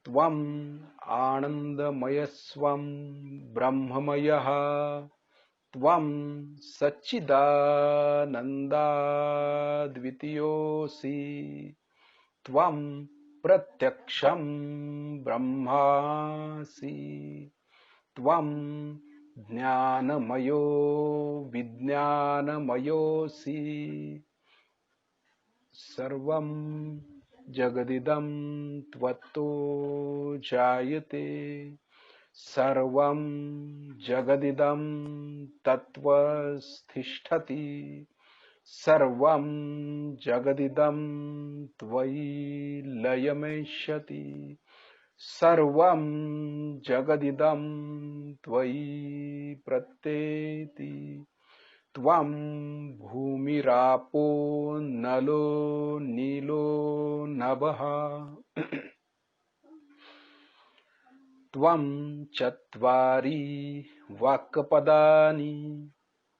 त्वं आनन्दमयस्वं ब्रह्ममयः. त्वं सच्चिदानन्दाद्वितीयोऽसि. त्वं प्रत्यक्षं ब्रह्मासि. त्वं ज्ञानमयो विज्ञानमयोऽसि. सर्वं जगदिदं त्वत्तो जायते. सर्वं जगदिदं तत्त्वस्तिष्ठति. सर्वं जगदिदं त्वयि लयमेष्यति. सर्वं जगदिदं त्वयि प्रत्येति. त्वं भूमिरापो नलो नीलो नभः. त्वं चत्वारि वाक्पदानि.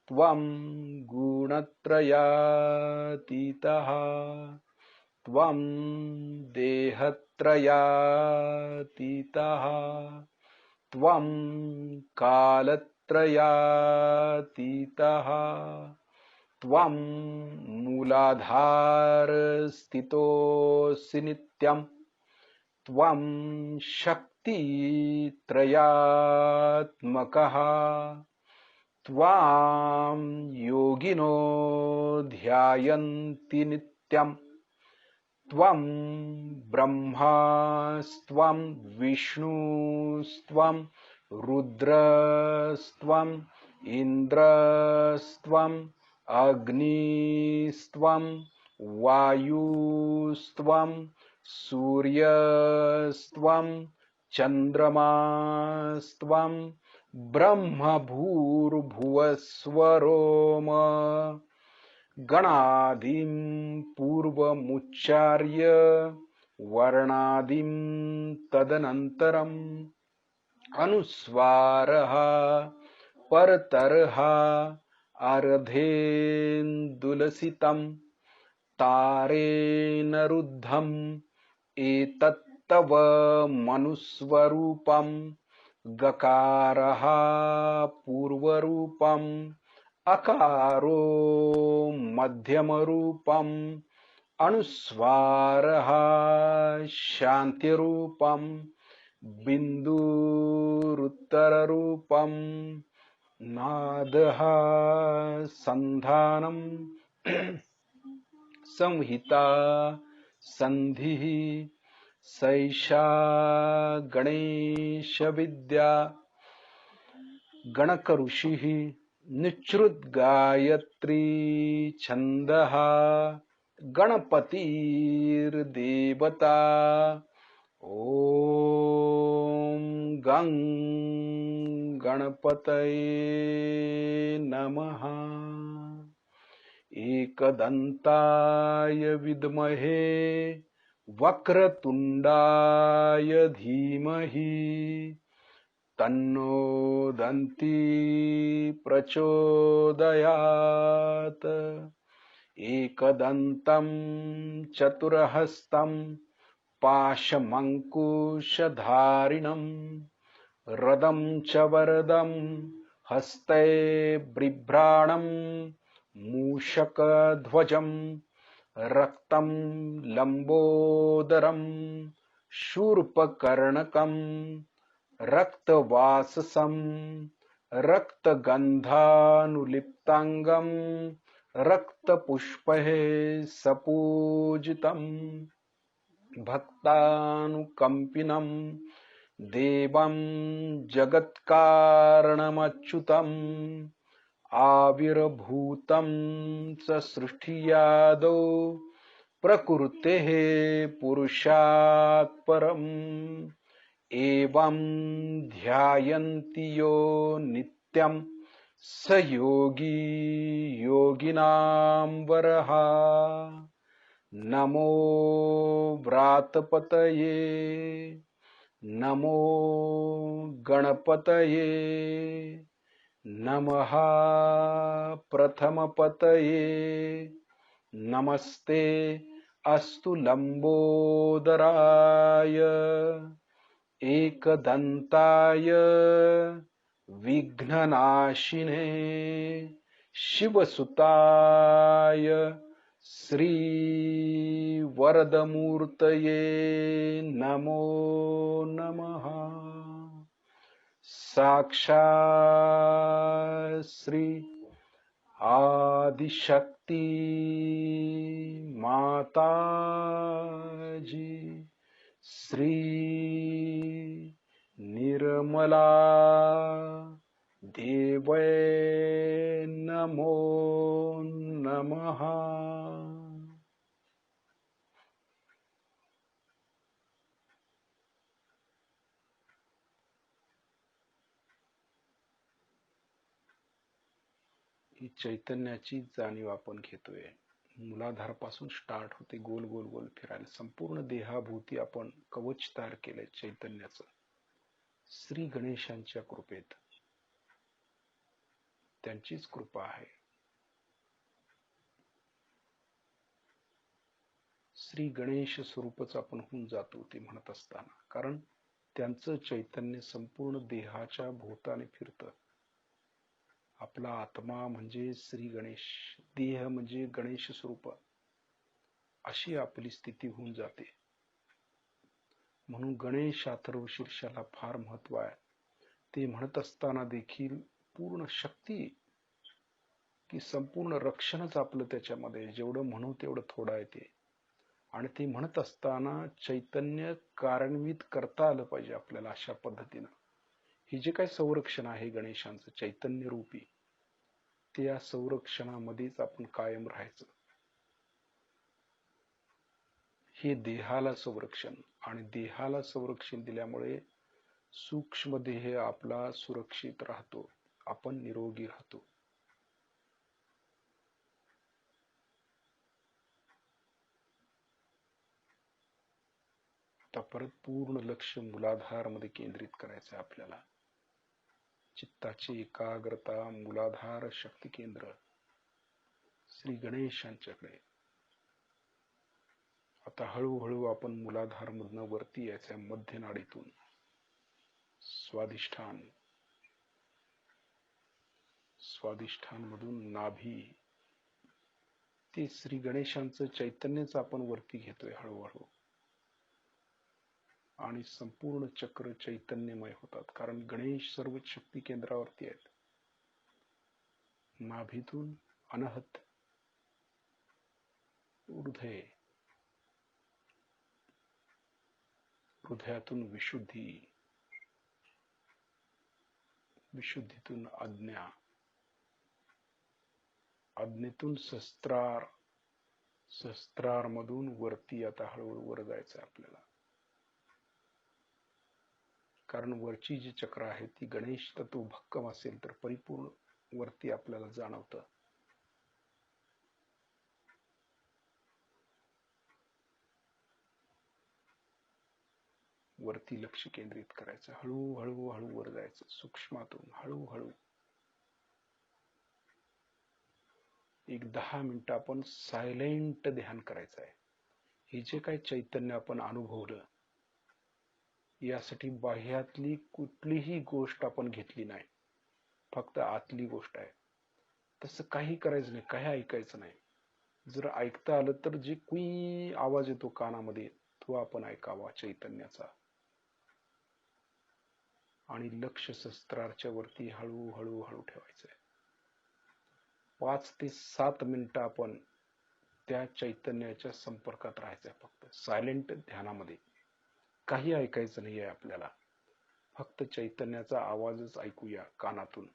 त्वं गुणत्रयातीतः. त्वं देहत्रयातीतः. त्वं कालत्रयातीतः. त्वं मूलाधारस्थितोऽसि नित्यम्. त्वं शक्तित्रयात्मकः. त्वां योगिनो ध्यायन्ति नित्यम्. त्वं ब्रह्मास्त्वं विष्णुस्त्वं रुद्रस्त्वं इन्द्रस्त्वं अग्निस्त्वं वायुस्त्वं सूर्यस्त्वं चन्द्रमास्त्वं ब्रह्मभूर्भुवस्वरोम. गणादिं पूर्वमुच्चार्य वर्णादिं तदनन्तरम्. अनुस्वारः परतरः अर्धेन्दुलसितं. तारेण रुद्धम् एतत्तव मनुस्वरूपम्. गकारः पूर्वरूपम्. अकारो मध्यमरूपम्. अनुस्वारः शान्तिरूपम्. बिन्दुरुत्तररूपम्. नादः संधानम संहिता संधिः सैषा गणेश विद्या गणक ऋषिः निच्छ्रुत गायत्री छंदः गणपतिर्देवता ॐ गं गणपतये नमः। एकदन्ताय विद्महे वक्रतुण्डाय धीमहि तन्नो दन्ती प्रचोदयात्। एकदन्तं चतुर्हस्तं पाशमङ्कुशधारिणं रदं च वरदं हस्ते बिभ्राणं मूषकध्वजं रक्तं लम्बोदरं शूर्पकर्णकं रक्तवाससं रक्तगन्धानुलिप्ताङ्गं रक्तपुष्पैः सपूजितं भक्तानुकम्पिनं देवं जगत्कारणमच्युतम् आविर्भूतं च सृष्टियादौ प्रकृतेः पुरुषात् परम् एवं ध्यायन्ति यो नित्यं स योगी योगिनां वरः। नमो व्रातपतये नमो गणपतये नमः प्रथमपतये नमस्ते अस्तु लंबोदराय एकदन्ताय विघ्ननाशिने शिवसुताय श्रीवरदमूर्तये नमो नमः। साक्षात् श्री आदिशक्ति माताजी श्री निर्मला देवै नमो नमः। ही चैतन्याची जाणीव आपण घेतोय। मूलाधारापासून स्टार्ट होते, गोल गोल गोल फिरायला संपूर्ण देहाभोवती आपण कवच तयार केलंय चैतन्याचं श्री गणेशांच्या कृपेत। त्यांचीच कृपा आहे। श्री गणेश स्वरूपच आपण होऊन जातो ते म्हणत असताना, कारण त्यांचं चैतन्य संपूर्ण देहाच्या भोवताने फिरतं। आपला आत्मा म्हणजे श्री गणेश, देह म्हणजे गणेश स्वरूप, अशी आपली स्थिती होऊन जाते। म्हणून गणेश अथर्व शीर्षाला फार महत्व आहे। ते म्हणत असताना देखील पूर्ण शक्ती की संपूर्ण रक्षणच आपलं त्याच्यामध्ये, जेवढं म्हणू तेवढं थोडं आहे ते। आणि ते म्हणत असताना चैतन्य कार्यान्वित करता आलं पाहिजे आपल्याला अशा पद्धतीनं। हे जे काही संरक्षण आहे गणेशांचं चैतन्य रूपी, ते या संरक्षणामध्येच आपण कायम राहायचं। हे देहाला संरक्षण, आणि देहाला संरक्षण दिल्यामुळे सूक्ष्म देह आपला सुरक्षित राहतो, आपण निरोगी राहतो। आता परत पूर्ण लक्ष मूलाधार मध्ये केंद्रित करायचं आहे आपल्याला। चित्ताची एकाग्रता मूलाधार शक्ती केंद्र श्री गणेशांच्याकडे। आता हळूहळू आपण मूलाधार मधनं वरती यायचं आहे, मध्य नाडीतून स्वादिष्ठान, स्वादिष्ठान मधून नाभी, ते श्री गणेशांचं चैतन्यच आपण वरती घेतोय हळूहळू। आणि संपूर्ण चक्र चैतन्यमय होतात, कारण गणेश सर्व शक्ती केंद्रावरती आहेत। नाभीतून अनहत ऊर्ध्वे, हृदयातून विशुद्धी, विशुद्धीतून आज्ञा, आज्ञेतून सहस्त्रार, सहस्त्रार मधून वरती आता हळूहळू वर जायचं आपल्याला. कारण वरची जी चक्र आहे ती गणेश तत्व भक्कम असेल तर परिपूर्ण वरती आपल्याला जाणवतं. वरती लक्ष केंद्रित करायचं, हळूहळू हळू वर जायचं, सूक्ष्मातून हळूहळू. एक 10 मिनिटं आपण सायलेंट ध्यान करायचं आहे. हे जे काही चैतन्य आपण अनुभवलं, यासाठी बाह्यातली कुठलीही गोष्ट आपण घेतली नाही, फक्त आतली गोष्ट आहे. तसं काही करायचं नाही, काही ऐकायचं नाही. जर ऐकता आलं तर जे कुई आवाज येतो कानामध्ये तो आपण ऐकावा चैतन्याचा, आणि लक्ष सहस्त्रारच्या वरती हळूहळू हळू ठेवायचंय. 5 ते 7 मिनिटं आपण त्या चैतन्याच्या संपर्कात राहायचंय, फक्त सायलेंट ध्यानामध्ये. काही ऐकायचं नाहीये आपल्याला, फक्त चैतन्याचा आवाजच ऐकूया कानातून,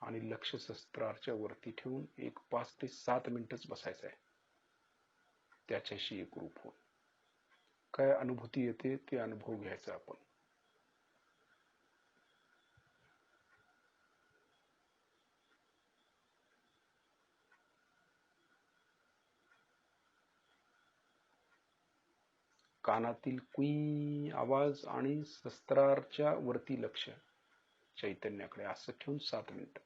आणि लक्ष सहस्त्रारच्या वरती ठेवून एक 5 ते 7 मिनिटच बसायचं आहे त्याच्याशी एकरूप होऊन. काय अनुभूती येते ते अनुभव घ्यायचा आपण. कानातील कुई आवाज आणि सहस्त्रारच्या वरती लक्ष चैतन्याकडे असं ठेवून 7 मिनिटं.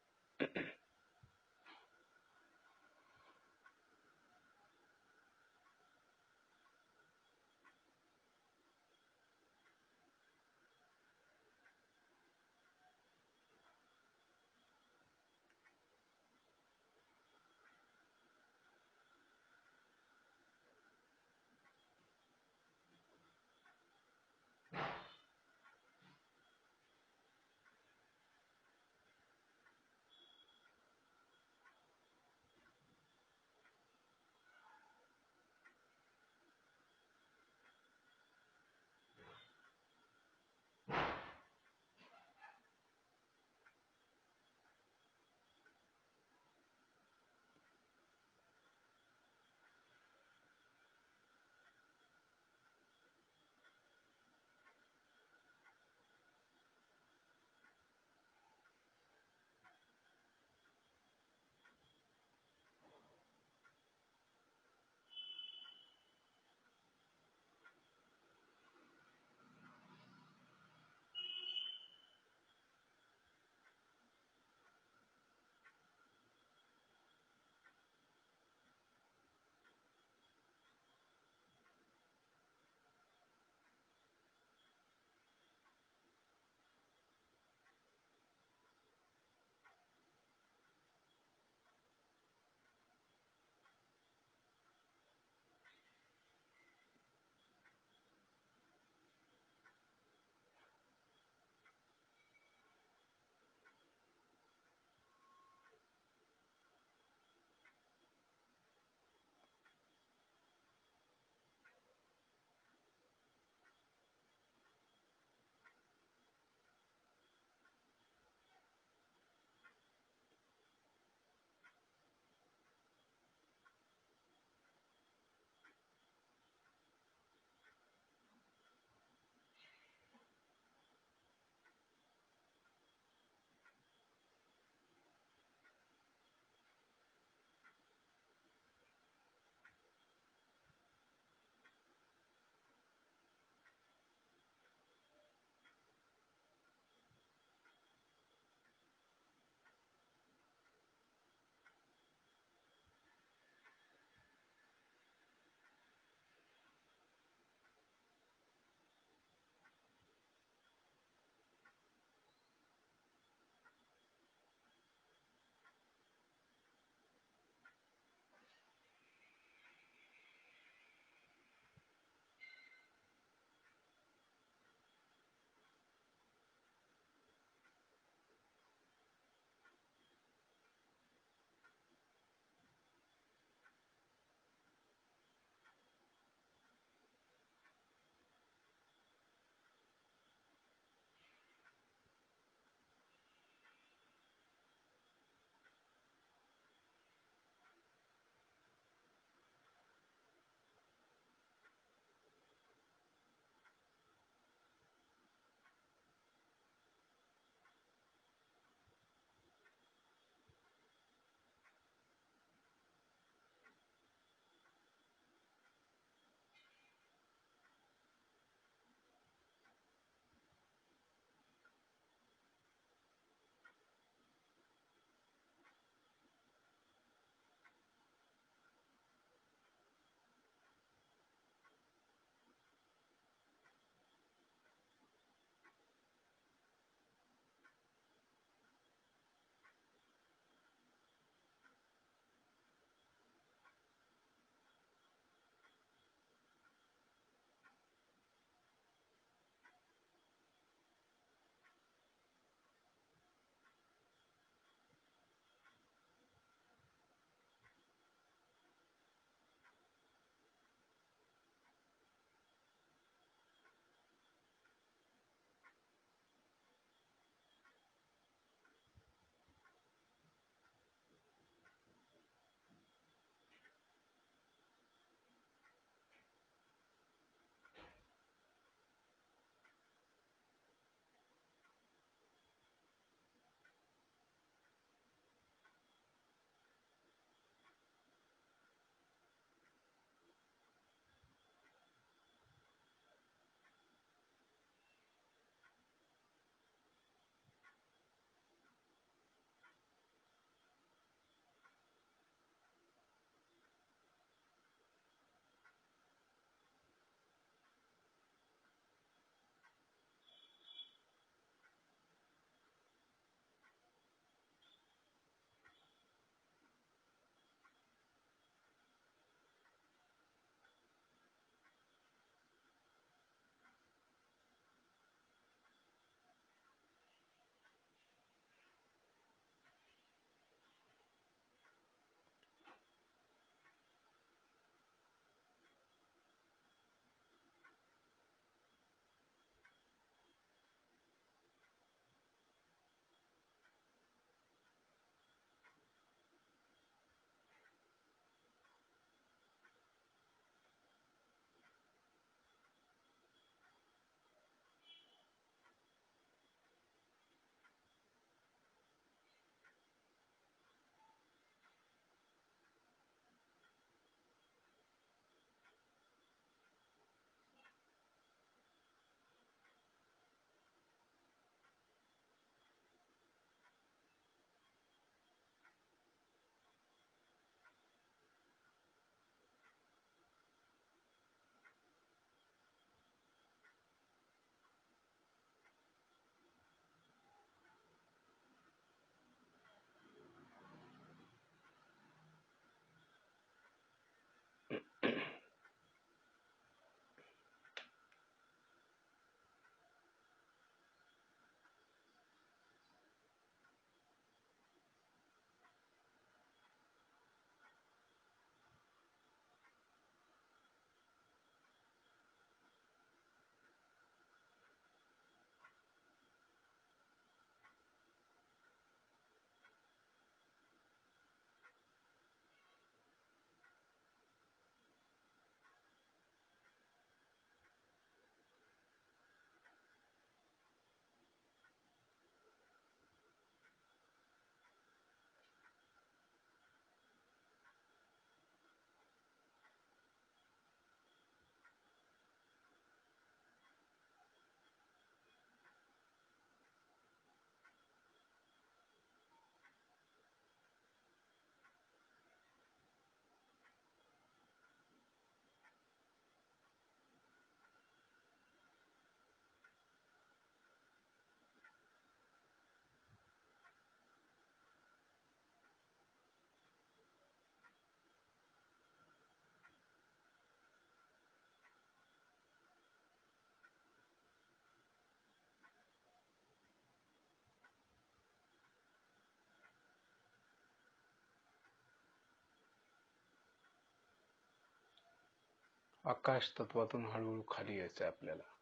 आकाश तत्वातून हळूहळू खाली यायचं आहे आपल्याला.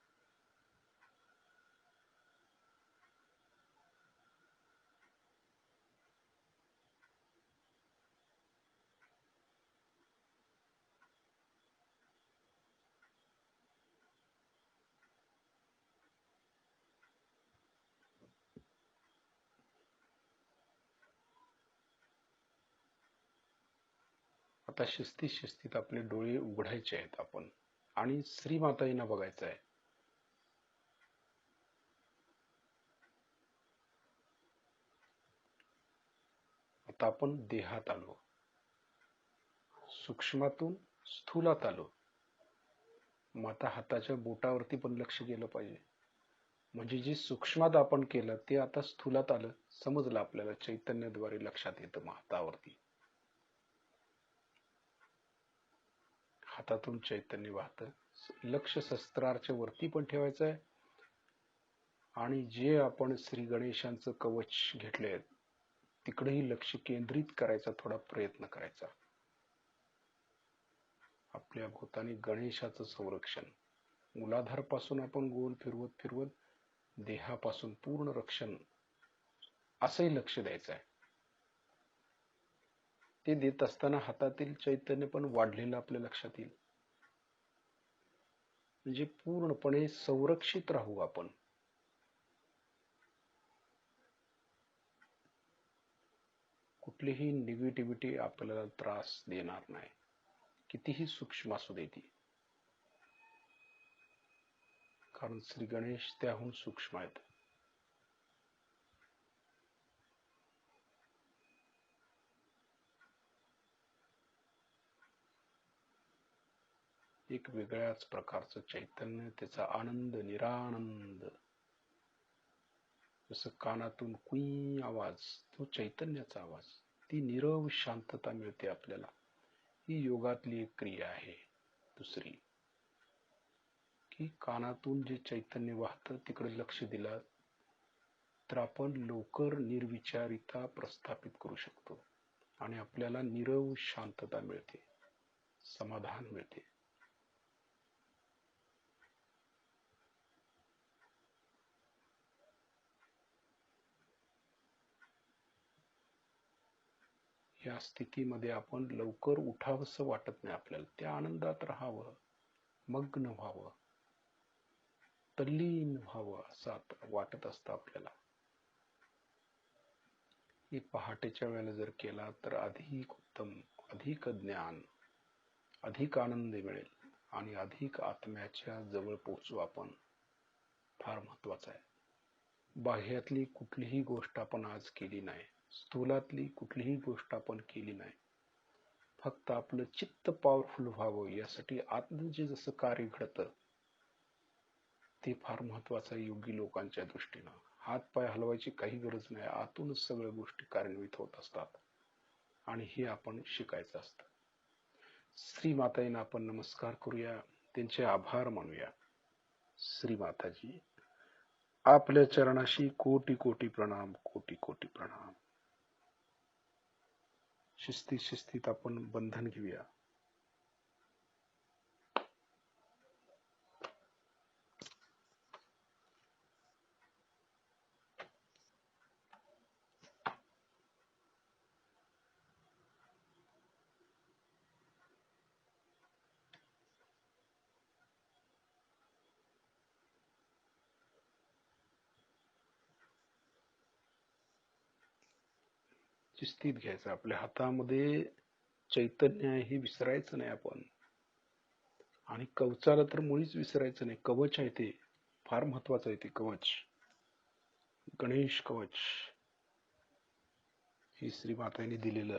आता शिस्तीत शिस्तीत आपले डोळे उघडायचे आहेत आपण आणि श्रीमाताईंना बघायचं आहे. आता आपण देहात आलो, सूक्ष्मातून स्थूलात आलो. मग आता हाताच्या बोटावरती पण लक्ष गेलं पाहिजे. म्हणजे जे सूक्ष्मात आपण केलं ते आता स्थूलात आलं, समजलं आपल्याला, चैतन्याद्वारे लक्षात येतं. मग हातावरती, हातातून चैतन्य वाहतं. लक्ष शस्त्राच्या वरती पण ठेवायचं आहे आणि जे आपण श्री गणेशांचं कवच घेतले तिकडेही लक्ष केंद्रित करायचा थोडा प्रयत्न करायचा. आपल्या भोवताली गणेशाचं संरक्षण, मूलाधार पासून आपण गोल फिरवत फिरवत देहापासून पूर्ण रक्षण, असंही लक्ष द्यायचं आहे. ते देत असताना हातातील चैतन्य पण वाढलेलं आपल्या लक्षात येईल. म्हणजे पूर्णपणे संरक्षित राहू आपण. कुठलीही निगेटिव्हिटी आपल्याला त्रास देणार नाही, कितीही सूक्ष्म असू दे ती. कारण श्री गणेश त्याहून सूक्ष्म आहेत. एक वेगळ्याच प्रकारचं चैतन्य, त्याचा आनंद निरानंद. जसं कानातून कुई आवाज, तो चैतन्याचा आवाज, ती नीरव शांतता मिळते आपल्याला. ही योगातली एक क्रिया आहे. दुसरी की कानातून जे चैतन्य वाहतं तिकडे लक्ष दिलं तर आपण लवकर निर्विचारिता प्रस्थापित करू शकतो आणि आपल्याला नीरव शांतता मिळते, समाधान मिळते. या स्थितीमध्ये आपण लवकर उठावंसं वाटत नाही आपल्याला. त्या आनंदात राहावं, मग्न व्हावं, तल्लीन व्हावं असं वाटत असतं आपल्याला. ही पहाटेच्या वेळेला जर केला तर अधिक उत्तम, अधिक ज्ञान, अधिक आनंद मिळेल आणि अधिक आत्म्याच्या जवळ पोहोचू आपण. फार महत्वाचं आहे. बाह्यातली कुठलीही गोष्ट आपण आज केली नाही, स्थूलातली कुठलीही गोष्ट आपण केली नाही. फक्त आपलं चित्त पॉवरफुल व्हावं यासाठी आतनं जे जसं कार्य घडतं ते फार महत्वाचं आहे योगी लोकांच्या दृष्टीनं. हात पाय हलवायची काही गरज नाही, आतूनच सगळ्या गोष्टी कार्यान्वित होत असतात आणि हे आपण शिकायचं असतं. श्री माताईंना आपण नमस्कार करूया, त्यांचे आभार मानूया. श्री माताजी, आपल्या चरणाशी कोटी कोटी प्रणाम, कोटी कोटी प्रणाम. शिस्तीत शिस्तीत आपण बंधन घेऊया. शिस्तीत घ्यायचं. आपल्या हातामध्ये चैतन्य आहे हे विसरायचं नाही आपण. आणि कवचाला तर मुळीच विसरायचं नाही. कवच आहे ते, फार महत्वाचं आहे ते कवच. गणेश कवच हे श्री मातांनी दिलेलं.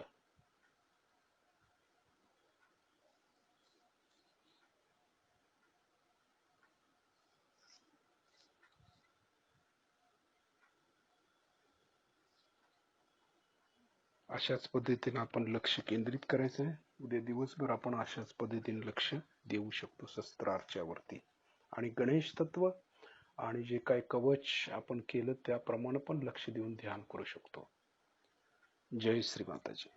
अशाच पद्धतीने आपण लक्ष केंद्रित करायचं आहे. उद्या दिवसभर आपण अशाच पद्धतीने लक्ष देऊ शकतो शस्त्रार्च्यावरती. आणि गणेश तत्व आणि जे काय कवच आपण केलं त्याप्रमाणे पण लक्ष देऊन ध्यान करू शकतो. जय श्री माताजी.